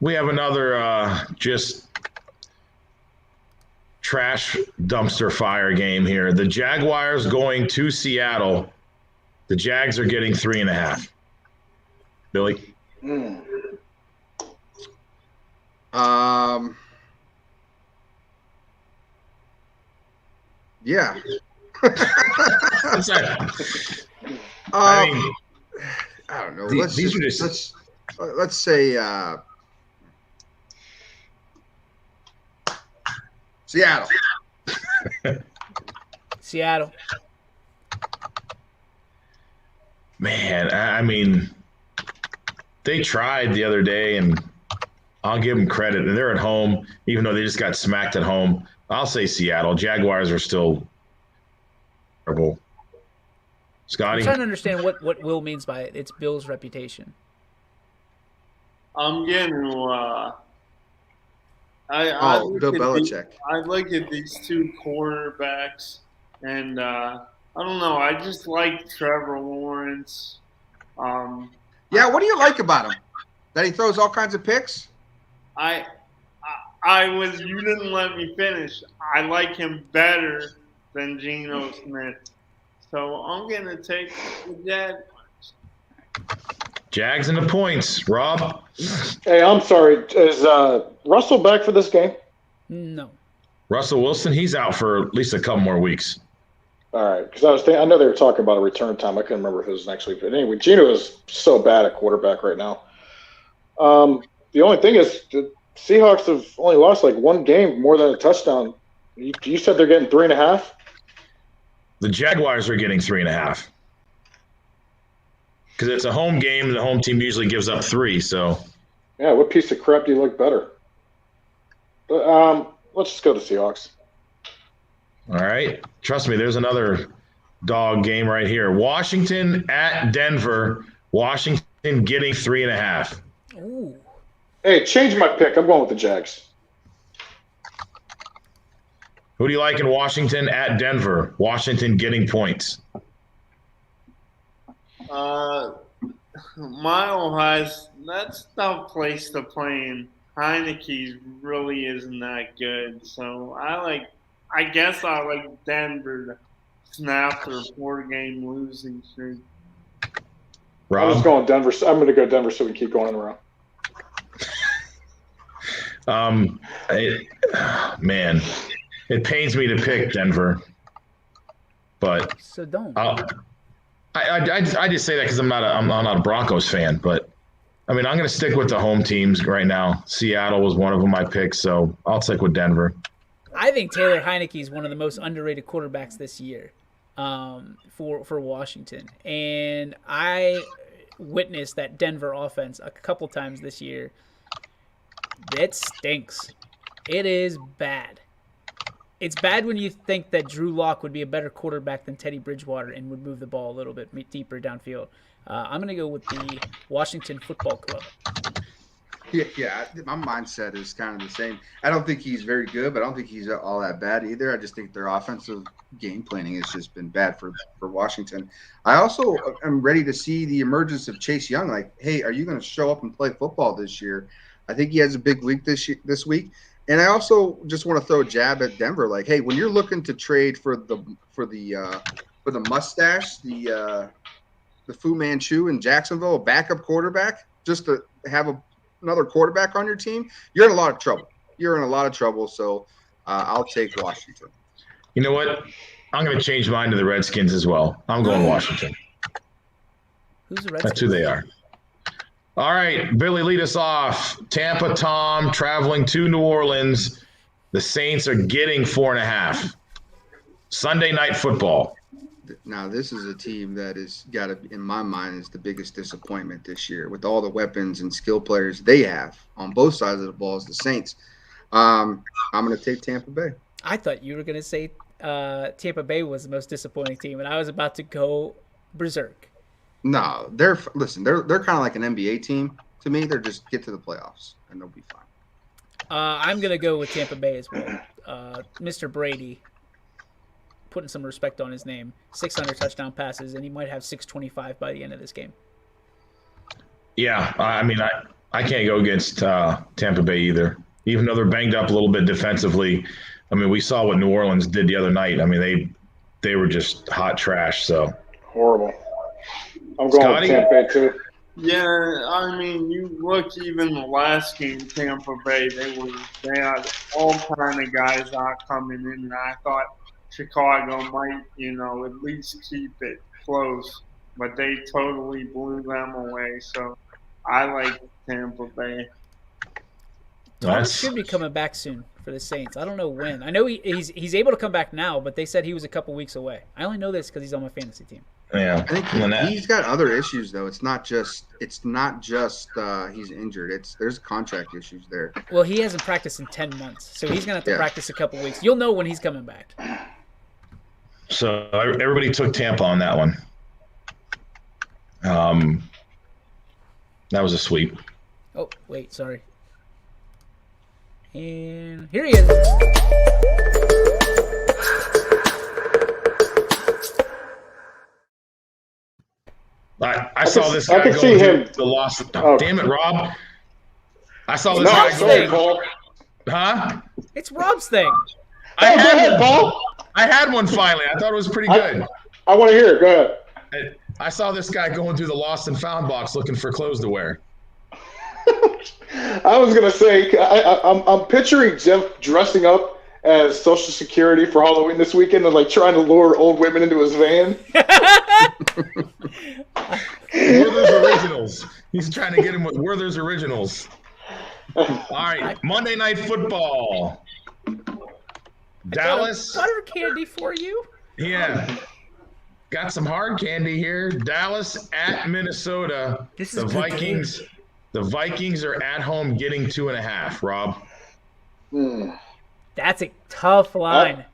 we have another just trash dumpster fire game here. The Jaguars going to Seattle. The Jags are getting 3.5. Billy? Yeah. I mean, I don't know. these are just Let's say Seattle. Seattle. Man, I mean, they tried the other day, and I'll give them credit. And they're at home, even though they just got smacked at home. I'll say Seattle. Jaguars are still terrible. I'm Scotty? trying to understand what Will means by it. It's Bill's reputation. I'm getting Bill look Belichick. I look at these two quarterbacks, and I don't know. I just like Trevor Lawrence. Yeah, what do you like about him? That he throws all kinds of picks? You didn't let me finish. I like him better than Geno Smith. So I'm going to take the Jaguars. Jags and the points. Rob? Hey, I'm sorry. Is Russell back for this game? No. Russell Wilson, he's out for at least a couple more weeks. All right, because I know they were talking about a return time. I couldn't remember if it was next week. But anyway, Geno is so bad at quarterback right now. The only thing is the Seahawks have only lost like one game more than a touchdown. You said they're getting 3.5? The Jaguars are getting 3.5. Because it's a home game, and the home team usually gives up 3. So, yeah, what piece of crap do you like better? But, let's just go to Seahawks. All right. Trust me, there's another dog game right here. Washington at Denver. Washington getting 3.5. Ooh. Hey, change my pick. I'm going with the Jags. Who do you like in Washington at Denver? Washington getting points. Mile High's that's a tough place to play in. Heineke's really isn't that good. So I guess I like Denver to snap their 4-game losing streak. I'm just going Denver. I'm going to go Denver so we can keep going around. Man, it pains me to pick Denver, but So don't. I just say that because I'm not a Broncos fan, but I mean I'm going to stick with the home teams right now. Seattle was one of them I picked, so I'll stick with Denver. I think Taylor Heineke is one of the most underrated quarterbacks this year for Washington. And I witnessed that Denver offense a couple times this year. It stinks. It is bad. It's bad when you think that Drew Lock would be a better quarterback than Teddy Bridgewater and would move the ball a little bit deeper downfield. I'm going to go with the Washington Football Club. Yeah, my mindset is kind of the same. I don't think he's very good, but I don't think he's all that bad either. I just think their offensive game planning has just been bad for Washington. I also am ready to see the emergence of Chase Young. Like, hey, are you going to show up and play football this year? I think he has a big week this week. And I also just want to throw a jab at Denver. Like, hey, when you're looking to trade for the mustache, the Fu Manchu in Jacksonville, a backup quarterback, just to have another quarterback on your team, you're in a lot of trouble. So I'll take Washington. You know what? I'm going to change mine to the Redskins as well. I'm going Washington. Who's the Redskins? That's who they are. All right, Billy, lead us off. Tampa Tom traveling to New Orleans. The Saints are getting 4.5. Sunday Night Football. Now, this is a team that is got to, in my mind, is the biggest disappointment this year with all the weapons and skill players they have on both sides of the ball as the Saints. I'm going to take Tampa Bay. I thought you were going to say Tampa Bay was the most disappointing team, and I was about to go berserk. No, they're kind of like an NBA team to me. They're just get to the playoffs and they'll be fine. I'm going to go with Tampa Bay as well. Mr. Brady, putting some respect on his name, 600 touchdown passes, and he might have 625 by the end of this game. Yeah, I mean, I can't go against Tampa Bay either. Even though they're banged up a little bit defensively. I mean, we saw what New Orleans did the other night. I mean, they were just hot trash. So horrible. I'm going Scotty? with Tampa Bay too. Yeah, I mean, you look even the last game, Tampa Bay, they had all kind of guys out coming in, and I thought Chicago might, at least keep it close, but they totally blew them away. So I like Tampa Bay. Thomas should be coming back soon for the Saints. I don't know when. I know he's able to come back now, but they said he was a couple weeks away. I only know this because he's on my fantasy team. Yeah. I think he's got other issues though. It's not just he's injured. There's contract issues there. Well, he hasn't practiced in 10 months, so he's gonna have to practice a couple weeks. You'll know when he's coming back. So everybody took Tampa on that one. That was a sweep. Oh, wait, sorry. And here he is. I saw this guy I can going see him. the loss. Oh. Damn it, Rob. I saw this No, guy sorry, going. Paul. Huh? It's Rob's thing. Go ahead, Paul. I had one finally. I thought it was pretty good. I want to hear it. Go ahead. I saw this guy going through the lost and found box looking for clothes to wear. I was gonna say I'm picturing Jeff dressing up as Social Security for Halloween this weekend and like trying to lure old women into his van. Werther's Originals. He's trying to get him with Werther's Originals. All right, Monday Night Football. Dallas. Butter candy for you. Yeah. Got some hard candy here. Dallas at Minnesota. This is the a good Vikings. game. The Vikings are at home getting 2.5. Rob. That's a tough line.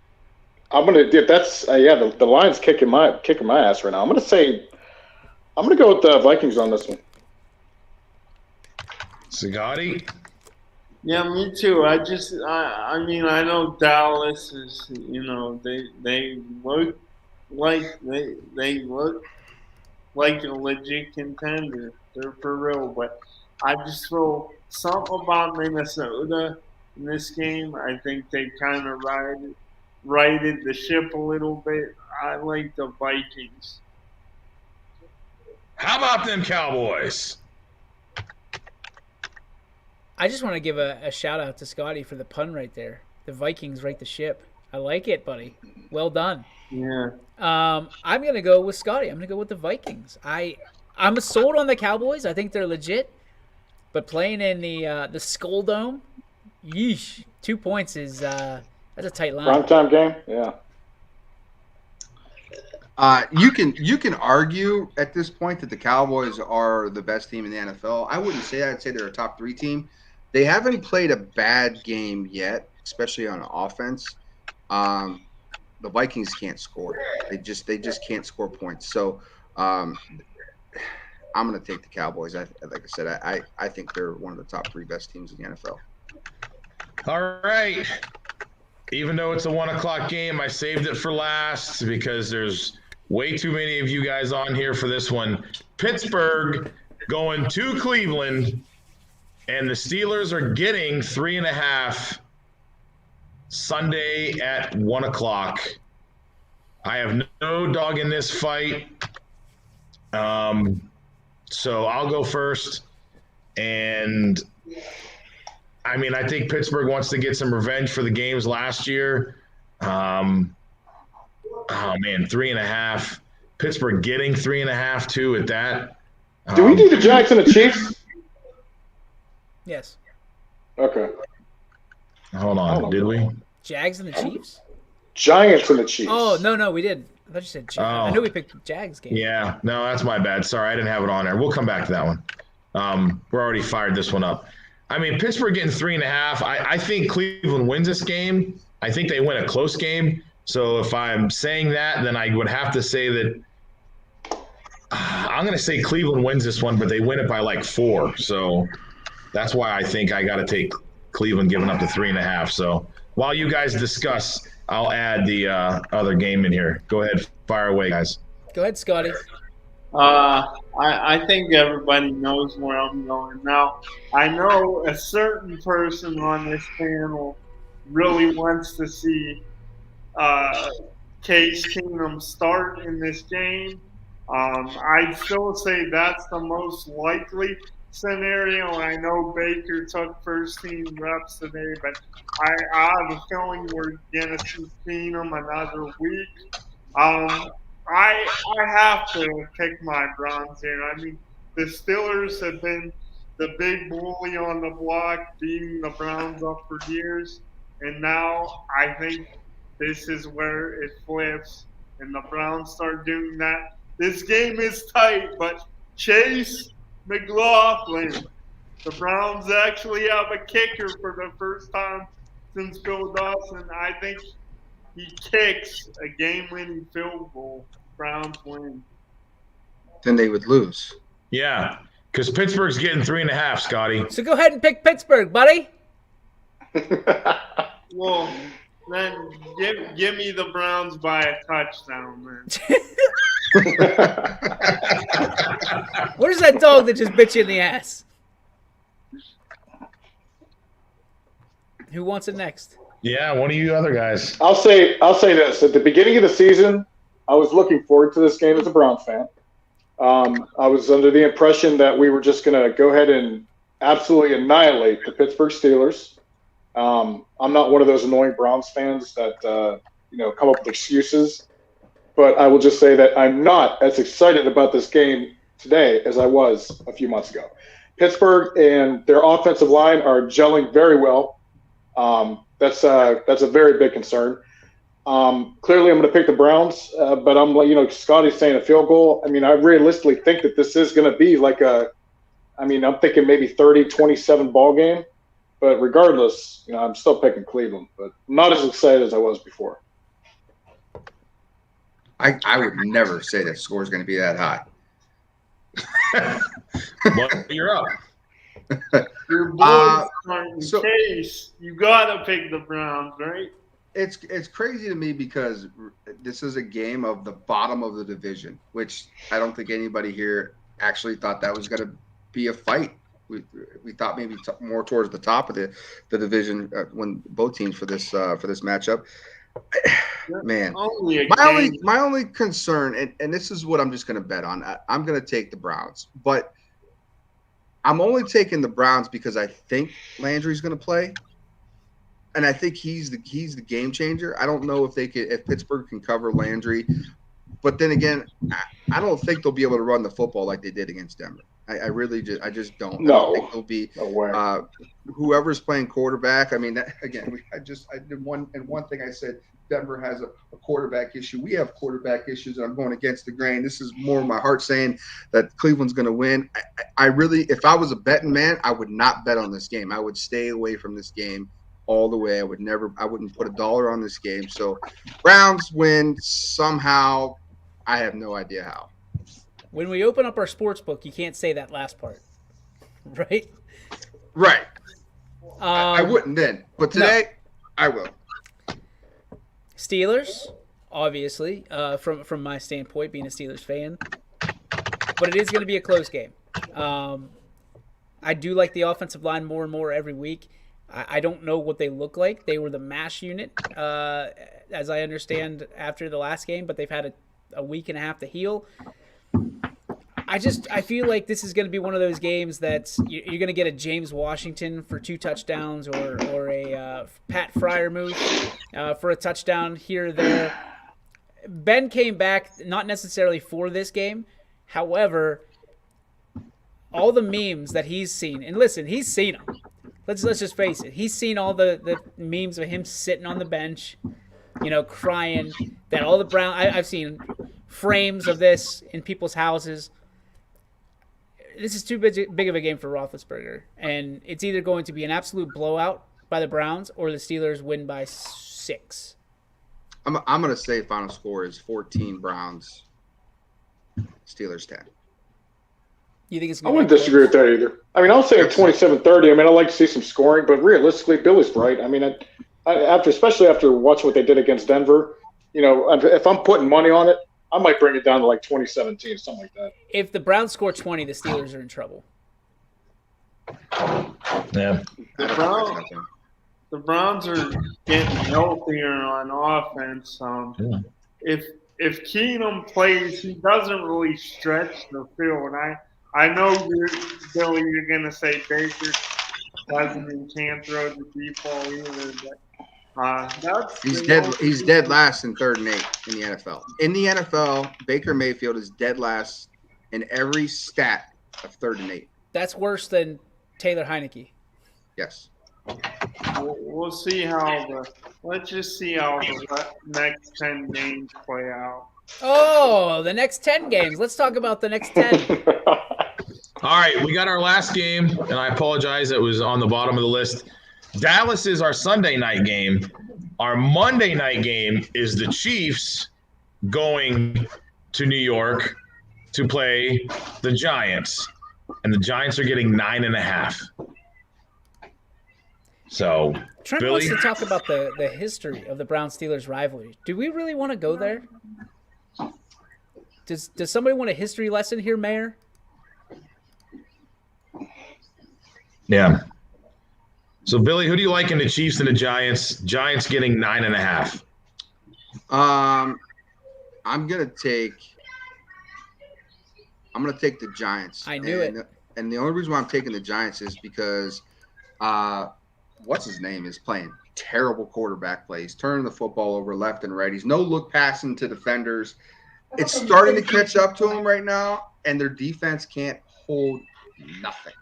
I'm gonna. That's the line's kicking my ass right now. I'm gonna go with the Vikings on this one. Sagati. Yeah, me too. I mean, I know Dallas is, they look like they look like a legit contender. They're for real, but I just feel something about Minnesota in this game. I think they kind of righted the ship a little bit. I like the Vikings. How about them Cowboys? I just want to give a shout out to Scotty for the pun right there. The Vikings right the ship. I like it, buddy. Well done. Yeah. I'm gonna go with Scotty. I'm gonna go with the Vikings. I'm sold on the Cowboys. I think they're legit. But playing in the Skull Dome, yeesh, 2 points is that's a tight line. Primetime game, yeah. You can argue at this point that the Cowboys are the best team in the NFL. I wouldn't say that. I'd say they're a top 3 team. They haven't played a bad game yet, especially on offense. The Vikings can't score. They just can't score points. So I'm going to take the Cowboys. Like I said, I think they're one of the top 3 best teams in the NFL. All right. Even though it's a 1:00 game, I saved it for last because there's way too many of you guys on here for this one. Pittsburgh going to Cleveland, and the Steelers are getting 3.5 Sunday at 1:00. I have no dog in this fight. So I'll go first. And I mean, I think Pittsburgh wants to get some revenge for the games last year. Oh man, 3.5. Pittsburgh getting 3.5 too at that. Do we do the Jags and the Chiefs? Yes. Okay. Hold on, did we? Jags and the Chiefs? Giants and the Chiefs. Oh, no, we didn't. I thought you said Jags. I knew we picked the Jags game. Yeah, no, that's my bad. Sorry, I didn't have it on there. We'll come back to that one. We're already fired this one up. I mean, Pittsburgh getting 3.5. I think Cleveland wins this game. I think they win a close game. So if I'm saying that, then I would have to say that I'm going to say Cleveland wins this one, but they win it by like 4. So that's why I think I got to take Cleveland giving up to 3.5. So while you guys discuss, I'll add the other game in here. Go ahead, fire away, guys. Go ahead, Scotty. I think everybody knows where I'm going. Now, I know a certain person on this panel really wants to see Case Keenum start in this game. I'd still say that's the most likely scenario. I know Baker took first team reps today, but I have a feeling we're going to see Keenum another week. I have to pick my Browns here. I mean, the Steelers have been the big bully on the block, beating the Browns up for years. And now I think this is where it flips and the Browns start doing that. This game is tight, but Chase McLaughlin, the Browns actually have a kicker for the first time since Phil Dawson. I think he kicks a game-winning field goal. Browns win. Then they would lose. Yeah, because Pittsburgh's getting 3.5, Scotty. So go ahead and pick Pittsburgh, buddy. Well, then give me the Browns by a touchdown, man. Where's that dog that just bit you in the ass? Who wants it next? Yeah, one of you other guys. I'll say this. At the beginning of the season, I was looking forward to this game as a Browns fan. I was under the impression that we were just going to go ahead and absolutely annihilate the Pittsburgh Steelers. I'm not one of those annoying Browns fans that come up with excuses. But I will just say that I'm not as excited about this game today as I was a few months ago. Pittsburgh and their offensive line are gelling very well. That's a very big concern. Clearly, I'm going to pick the Browns, but I'm like, Scotty's saying a field goal. I mean, I realistically think that this is going to be like I'm thinking maybe 30-27 ball game. But regardless, I'm still picking Cleveland, but not as excited as I was before. I would never say that score is going to be that high. Well, you're up. Your boys in case you gotta pick the Browns, right? It's crazy to me because this is a game of the bottom of the division, which I don't think anybody here actually thought that was going to be a fight. We thought maybe more towards the top of the division when both teams for this matchup. Man, my only concern, and this is what I'm just going to bet on. I'm going to take the Browns, but I'm only taking the Browns because I think Landry's going to play, and I think he's the game changer. I don't know if Pittsburgh can cover Landry, but then again, I don't think they'll be able to run the football like they did against Denver. I just don't. No, I don't think they'll be no way. Whoever's playing quarterback. I mean, I did one thing. I said Denver has a quarterback issue. We have quarterback issues, and I'm going against the grain. This is more my heart saying that Cleveland's going to win. I really, if I was a betting man, I would not bet on this game. I would stay away from this game all the way. I wouldn't put $1 on this game. So Browns win somehow. I have no idea how. When we open up our sports book, you can't say that last part, right? Right. I wouldn't then, but today I will. Steelers, obviously, from my standpoint, being a Steelers fan, but it is going to be a close game. I do like the offensive line more and more every week. I don't know what they look like. They were the MASH unit, as I understand, after the last game, but they've had a week and a half to heal. I feel like this is going to be one of those games that you're going to get a James Washington for 2 touchdowns or a Pat Freiermuth for a touchdown here or there. Ben came back not necessarily for this game. However, all the memes that he's seen, and listen, he's seen them. Let's just face it. He's seen all the memes of him sitting on the bench, crying that all the Brown. I've seen frames of this in people's houses. This is too big of a game for Roethlisberger, and it's either going to be an absolute blowout by the Browns or the Steelers win by 6. I'm going to say final score is 14 Browns, Steelers 10. You think it's? I wouldn't disagree with that either. I mean, I'll say 27-30. I mean, I like to see some scoring, but realistically, Billy's right. I mean, especially after watching what they did against Denver, if I'm putting money on it, I might bring it down to like 2017, something like that. If the Browns score 20, the Steelers are in trouble. Yeah. The Browns are getting healthier on offense. If Keenum plays, he doesn't really stretch the field. I know, Billy, you're going to say Baker can't throw the deep ball either, but He's dead last in 3rd and 8 in the NFL. In the NFL, Baker Mayfield is dead last in every stat of 3rd and 8. That's worse than Taylor Heineke. Yes. We'll see let's just see how the next 10 games play out. Oh, the next 10 games. Let's talk about the next 10. All right, we got our last game, and I apologize, it was on the bottom of the list. Dallas is our Sunday night game. Our Monday night game is the Chiefs going to New York to play the Giants, and the Giants are getting 9.5. So, Trent Billy, wants to talk about the history of the Browns-Steelers rivalry. Do we really want to go there? Does somebody want a history lesson here, Mayor? yeah. So, Billy, who do you like in the Chiefs and the Giants? Giants getting 9.5. I'm gonna take the Giants. I knew it. And the only reason why I'm taking the Giants is because what's his name is playing terrible quarterback play. He's turning the football over left and right. He's no look passing to defenders. It's starting to catch up to him right now, and their defense can't hold nothing.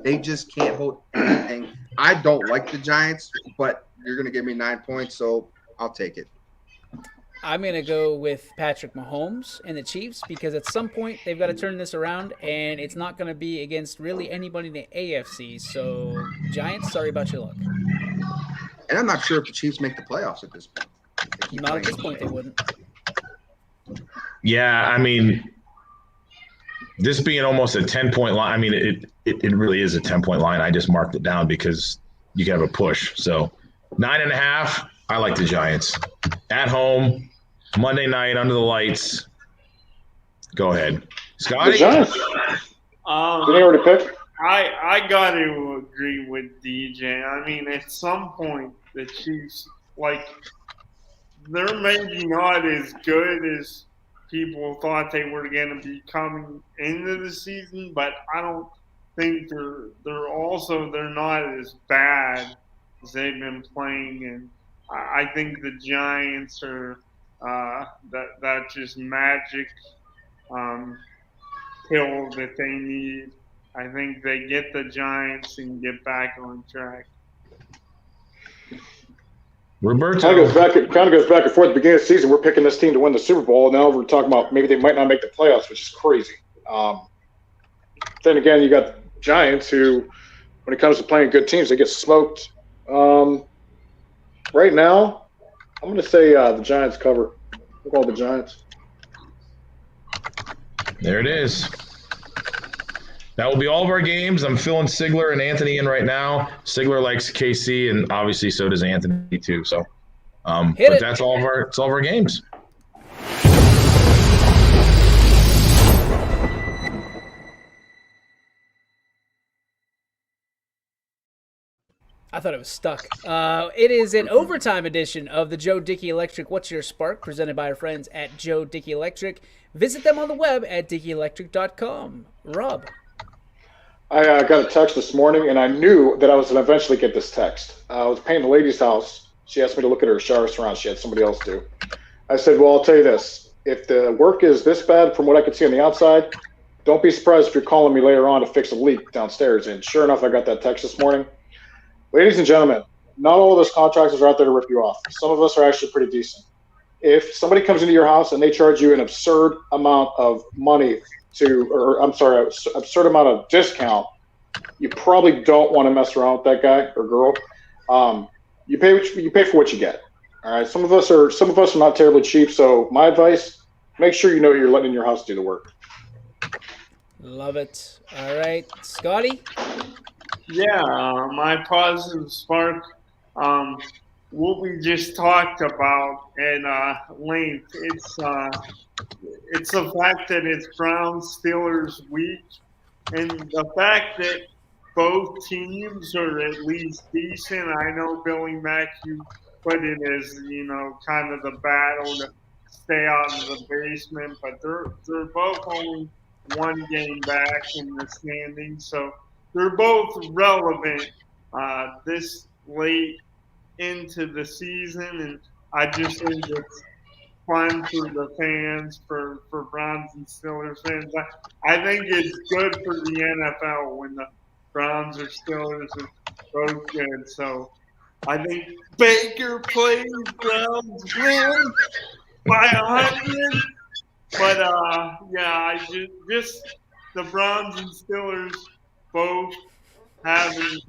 They just can't hold anything. I don't like the Giants, but you're going to give me 9 points, so I'll take it. I'm going to go with Patrick Mahomes and the Chiefs because at some point they've got to turn this around, and it's not going to be against really anybody in the AFC. So, Giants, sorry about your luck. And I'm not sure if the Chiefs make the playoffs at this point. Not at this point, they wouldn't. Yeah, I mean, this being almost a 10-point line, I mean, it really is a 10-point line. I just marked it down because you can have a push. So 9.5, I like the Giants. At home, Monday night, under the lights. Go ahead. Scotty? The Giants. Did you already pick? I got to agree with DJ. I mean, at some point, the Chiefs, they're maybe not as good as people thought they were going to be coming into the season, but I don't think they're not as bad as they've been playing, and I think the Giants are that just magic pill that they need. I think they get the Giants and get back on track. Roberto. Kind of goes back and forth. At the beginning of the season, we're picking this team to win the Super Bowl. Now we're talking about maybe they might not make the playoffs, which is crazy. Then again, you got the Giants who, when it comes to playing good teams, they get smoked. Right now, I'm going to say the Giants cover. We'll call the Giants. There it is. That will be all of our games. I'm filling Sigler and Anthony in right now. Sigler likes KC, and obviously so does Anthony too. So, that's all of our games. I thought it was stuck. It is an overtime edition of the Joe Dickey Electric What's Your Spark, presented by our friends at Joe Dickey Electric. Visit them on the web at dickieelectric.com. Rob. I got a text this morning, and I knew that I was going to eventually get this text. I was painting the lady's house. She asked me to look at her shower surround. She had somebody else do. I said, well, I'll tell you this. If the work is this bad from what I can see on the outside, don't be surprised if you're calling me later on to fix a leak downstairs. And sure enough, I got that text this morning. Ladies and gentlemen, not all of those contractors are out there to rip you off. Some of us are actually pretty decent. If somebody comes into your house and they charge you an absurd amount of money absurd amount of discount, you probably don't want to mess around with that guy or girl. You pay for what you get. All right. Some of us are not terribly cheap. So my advice: make sure you know you're letting your house do the work. Love it. All right, Scotty. Yeah, my positive spark. What we just talked about at length. It's the fact that it's Browns Steelers week, and the fact that both teams are at least decent. I know Billy Mack, you put it as kind of the battle to stay out of the basement, but they're both only one game back in the standings, so they're both relevant this late into the season, and I just think it's fun for the fans, for Browns and Steelers fans. I think it's good for the NFL when the Browns or Steelers are both good. So I think Baker plays, Browns win by 100. But yeah, I just the Browns and Steelers both having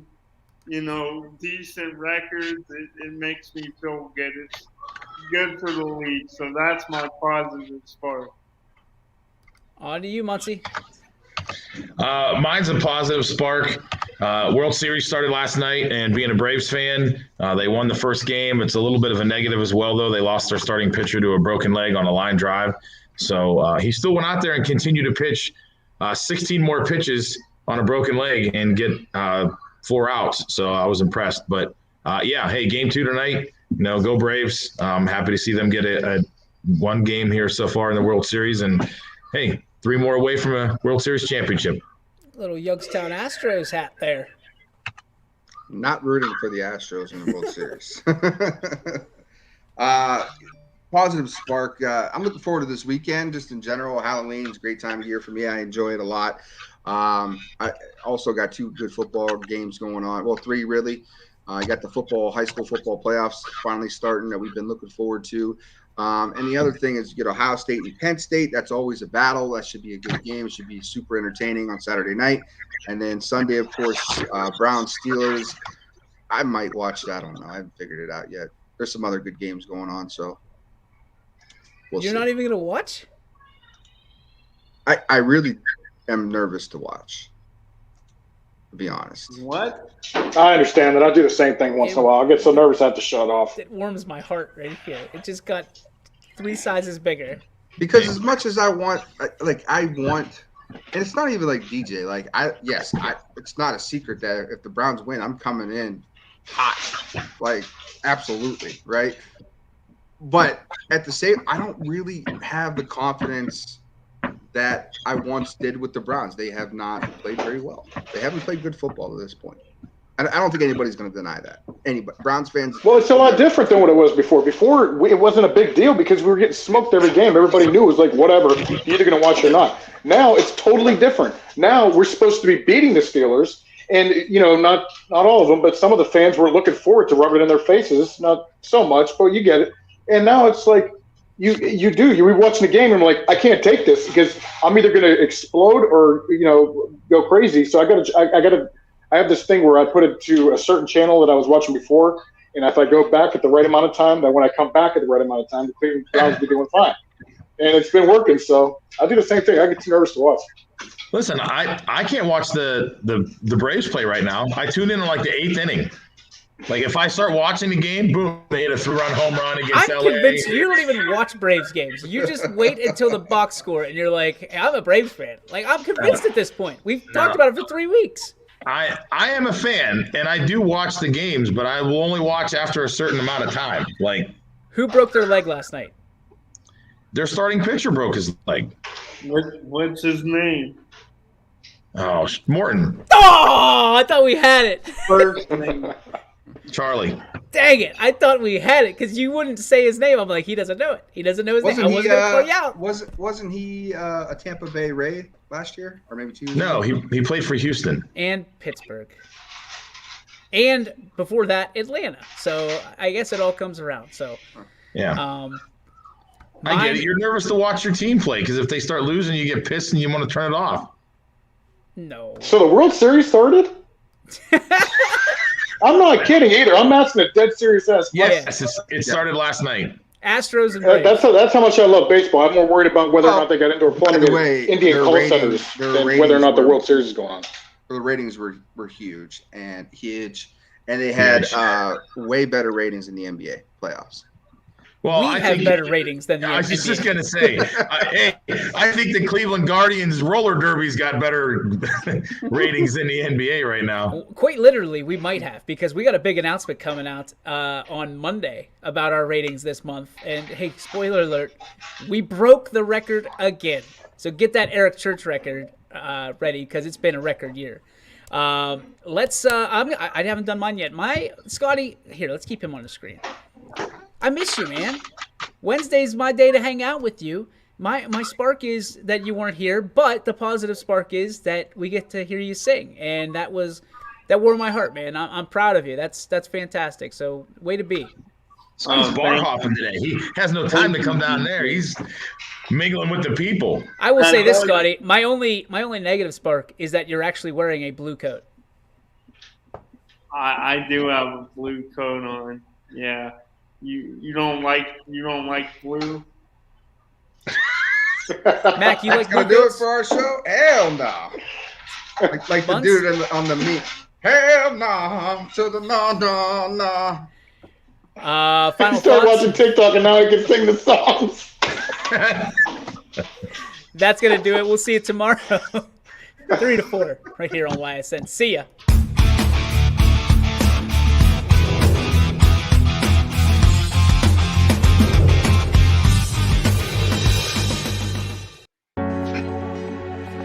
decent records. It makes me feel good. It's good for the league. So that's my positive spark. On to you, Muncie. Mine's a positive spark. World Series started last night, and being a Braves fan, they won the first game. It's a little bit of a negative as well, though. They lost their starting pitcher to a broken leg on a line drive. So he still went out there and continued to pitch 16 more pitches on a broken leg and get 4 outs. So I was impressed. But, yeah, hey, game 2 tonight. Go Braves. I'm happy to see them get a one game here so far in the World Series. And, hey, 3 more away from a World Series championship. Little Youngstown Astros hat there. Not rooting for the Astros in the World Series. Positive spark. I'm looking forward to this weekend. Just in general, Halloween's a great time of year for me. I enjoy it a lot. I also got 2 good football games going on. Well, 3 really. I got the high school football playoffs finally starting that we've been looking forward to. And the other thing is, Ohio State and Penn State. That's always a battle. That should be a good game. It should be super entertaining on Saturday night. And then Sunday, of course, Browns Steelers. I might watch that. I don't know. I haven't figured it out yet. There's some other good games going on, so we'll You're see. not even going to watch? I really am nervous to watch, to be honest. What? I understand that. I do the same thing once in a while. I get so nervous I have to shut off. It warms my heart right here. It just got 3 sizes bigger. Because as much as I want, and it's not even like DJ. It's not a secret that if the Browns win, I'm coming in hot. Like, absolutely, right? But at the same, I don't really have the confidence that I once did with the Browns. They have not played very well. They haven't played good football to this point. I don't think anybody's going to deny that. Anybody, Browns fans. Well, it's a lot different than what it was before. Before, it wasn't a big deal because we were getting smoked every game. Everybody knew it was like, whatever, you're either going to watch or not. Now it's totally different. Now we're supposed to be beating the Steelers, and not all of them, but some of the fans were looking forward to rubbing it in their faces. Not so much, but you get it. And now it's like you were watching the game and I'm like, I can't take this because I'm either going to explode or go crazy. So I have this thing where I put it to a certain channel that I was watching before, and if I go back at the right amount of time, then when I come back at the right amount of time, the Cleveland Browns will be doing fine. And it's been working, so I do the same thing. I get too nervous to watch. Listen, I can't watch the Braves play right now. I tune in like the 8th inning. Like if I start watching the game, boom, they hit a 3-run home run against I'm LA. convinced you don't even watch Braves games. You just wait until the box score, and you're like, hey, I'm a Braves fan. Like, I'm convinced at this point. We've talked about it for 3 weeks. I am a fan, and I do watch the games, but I will only watch after a certain amount of time. Like, who broke their leg last night? Their starting pitcher broke his leg. What's his name? Oh, Morton. Oh, I thought we had it. First name. Charlie. Dang it. I thought we had it because you wouldn't say his name. I'm like, he doesn't know it. He doesn't know his name. I wasn't going to call you out. Wasn't he a Tampa Bay Ray last year? Or maybe 2 years No, ago? he played for Houston. And Pittsburgh. And before that, Atlanta. So I guess it all comes around. So yeah. I get it. You're nervous to watch your team play because if they start losing, you get pissed and you want to turn it off. No. So the World Series started? I'm not kidding either. I'm asking a dead serious ass question. Yes, it started last night. Astros and Braves. That's how much I love baseball. I'm more worried about whether or not they got indoor plumbing in Indian call centers than whether or not the World Series is going on. The ratings were huge, and they had way better ratings in the NBA playoffs. Well, I have better ratings than the NBA. I was just going to say, I think the Cleveland Guardians roller derby's got better ratings than the NBA right now. Quite literally, we might have, because we got a big announcement coming out on Monday about our ratings this month. And hey, spoiler alert, we broke the record again. So get that Eric Church record ready, because it's been a record year. I haven't done mine yet. Scotty, here, let's keep him on the screen. I miss you, man. Wednesday's my day to hang out with you. My spark is that you weren't here, but the positive spark is that we get to hear you sing, and that warmed my heart, man. I'm proud of you. That's fantastic. So way to be. He's bar hopping today. He has no time to come down there. Mingling with the people. I will say this, Scotty. My only negative spark is that you're actually wearing a blue coat. I do have a blue coat on. Yeah. You don't like blue? Mac, you like blue Gonna do it coats? for our show? Hell no. Like the Buns? dude on the meat. Hell no. To the no. Final He started thoughts. watching TikTok and now he can sing the songs. That's gonna do it. We'll see you tomorrow, 3 to 4, right here on YSN. See ya.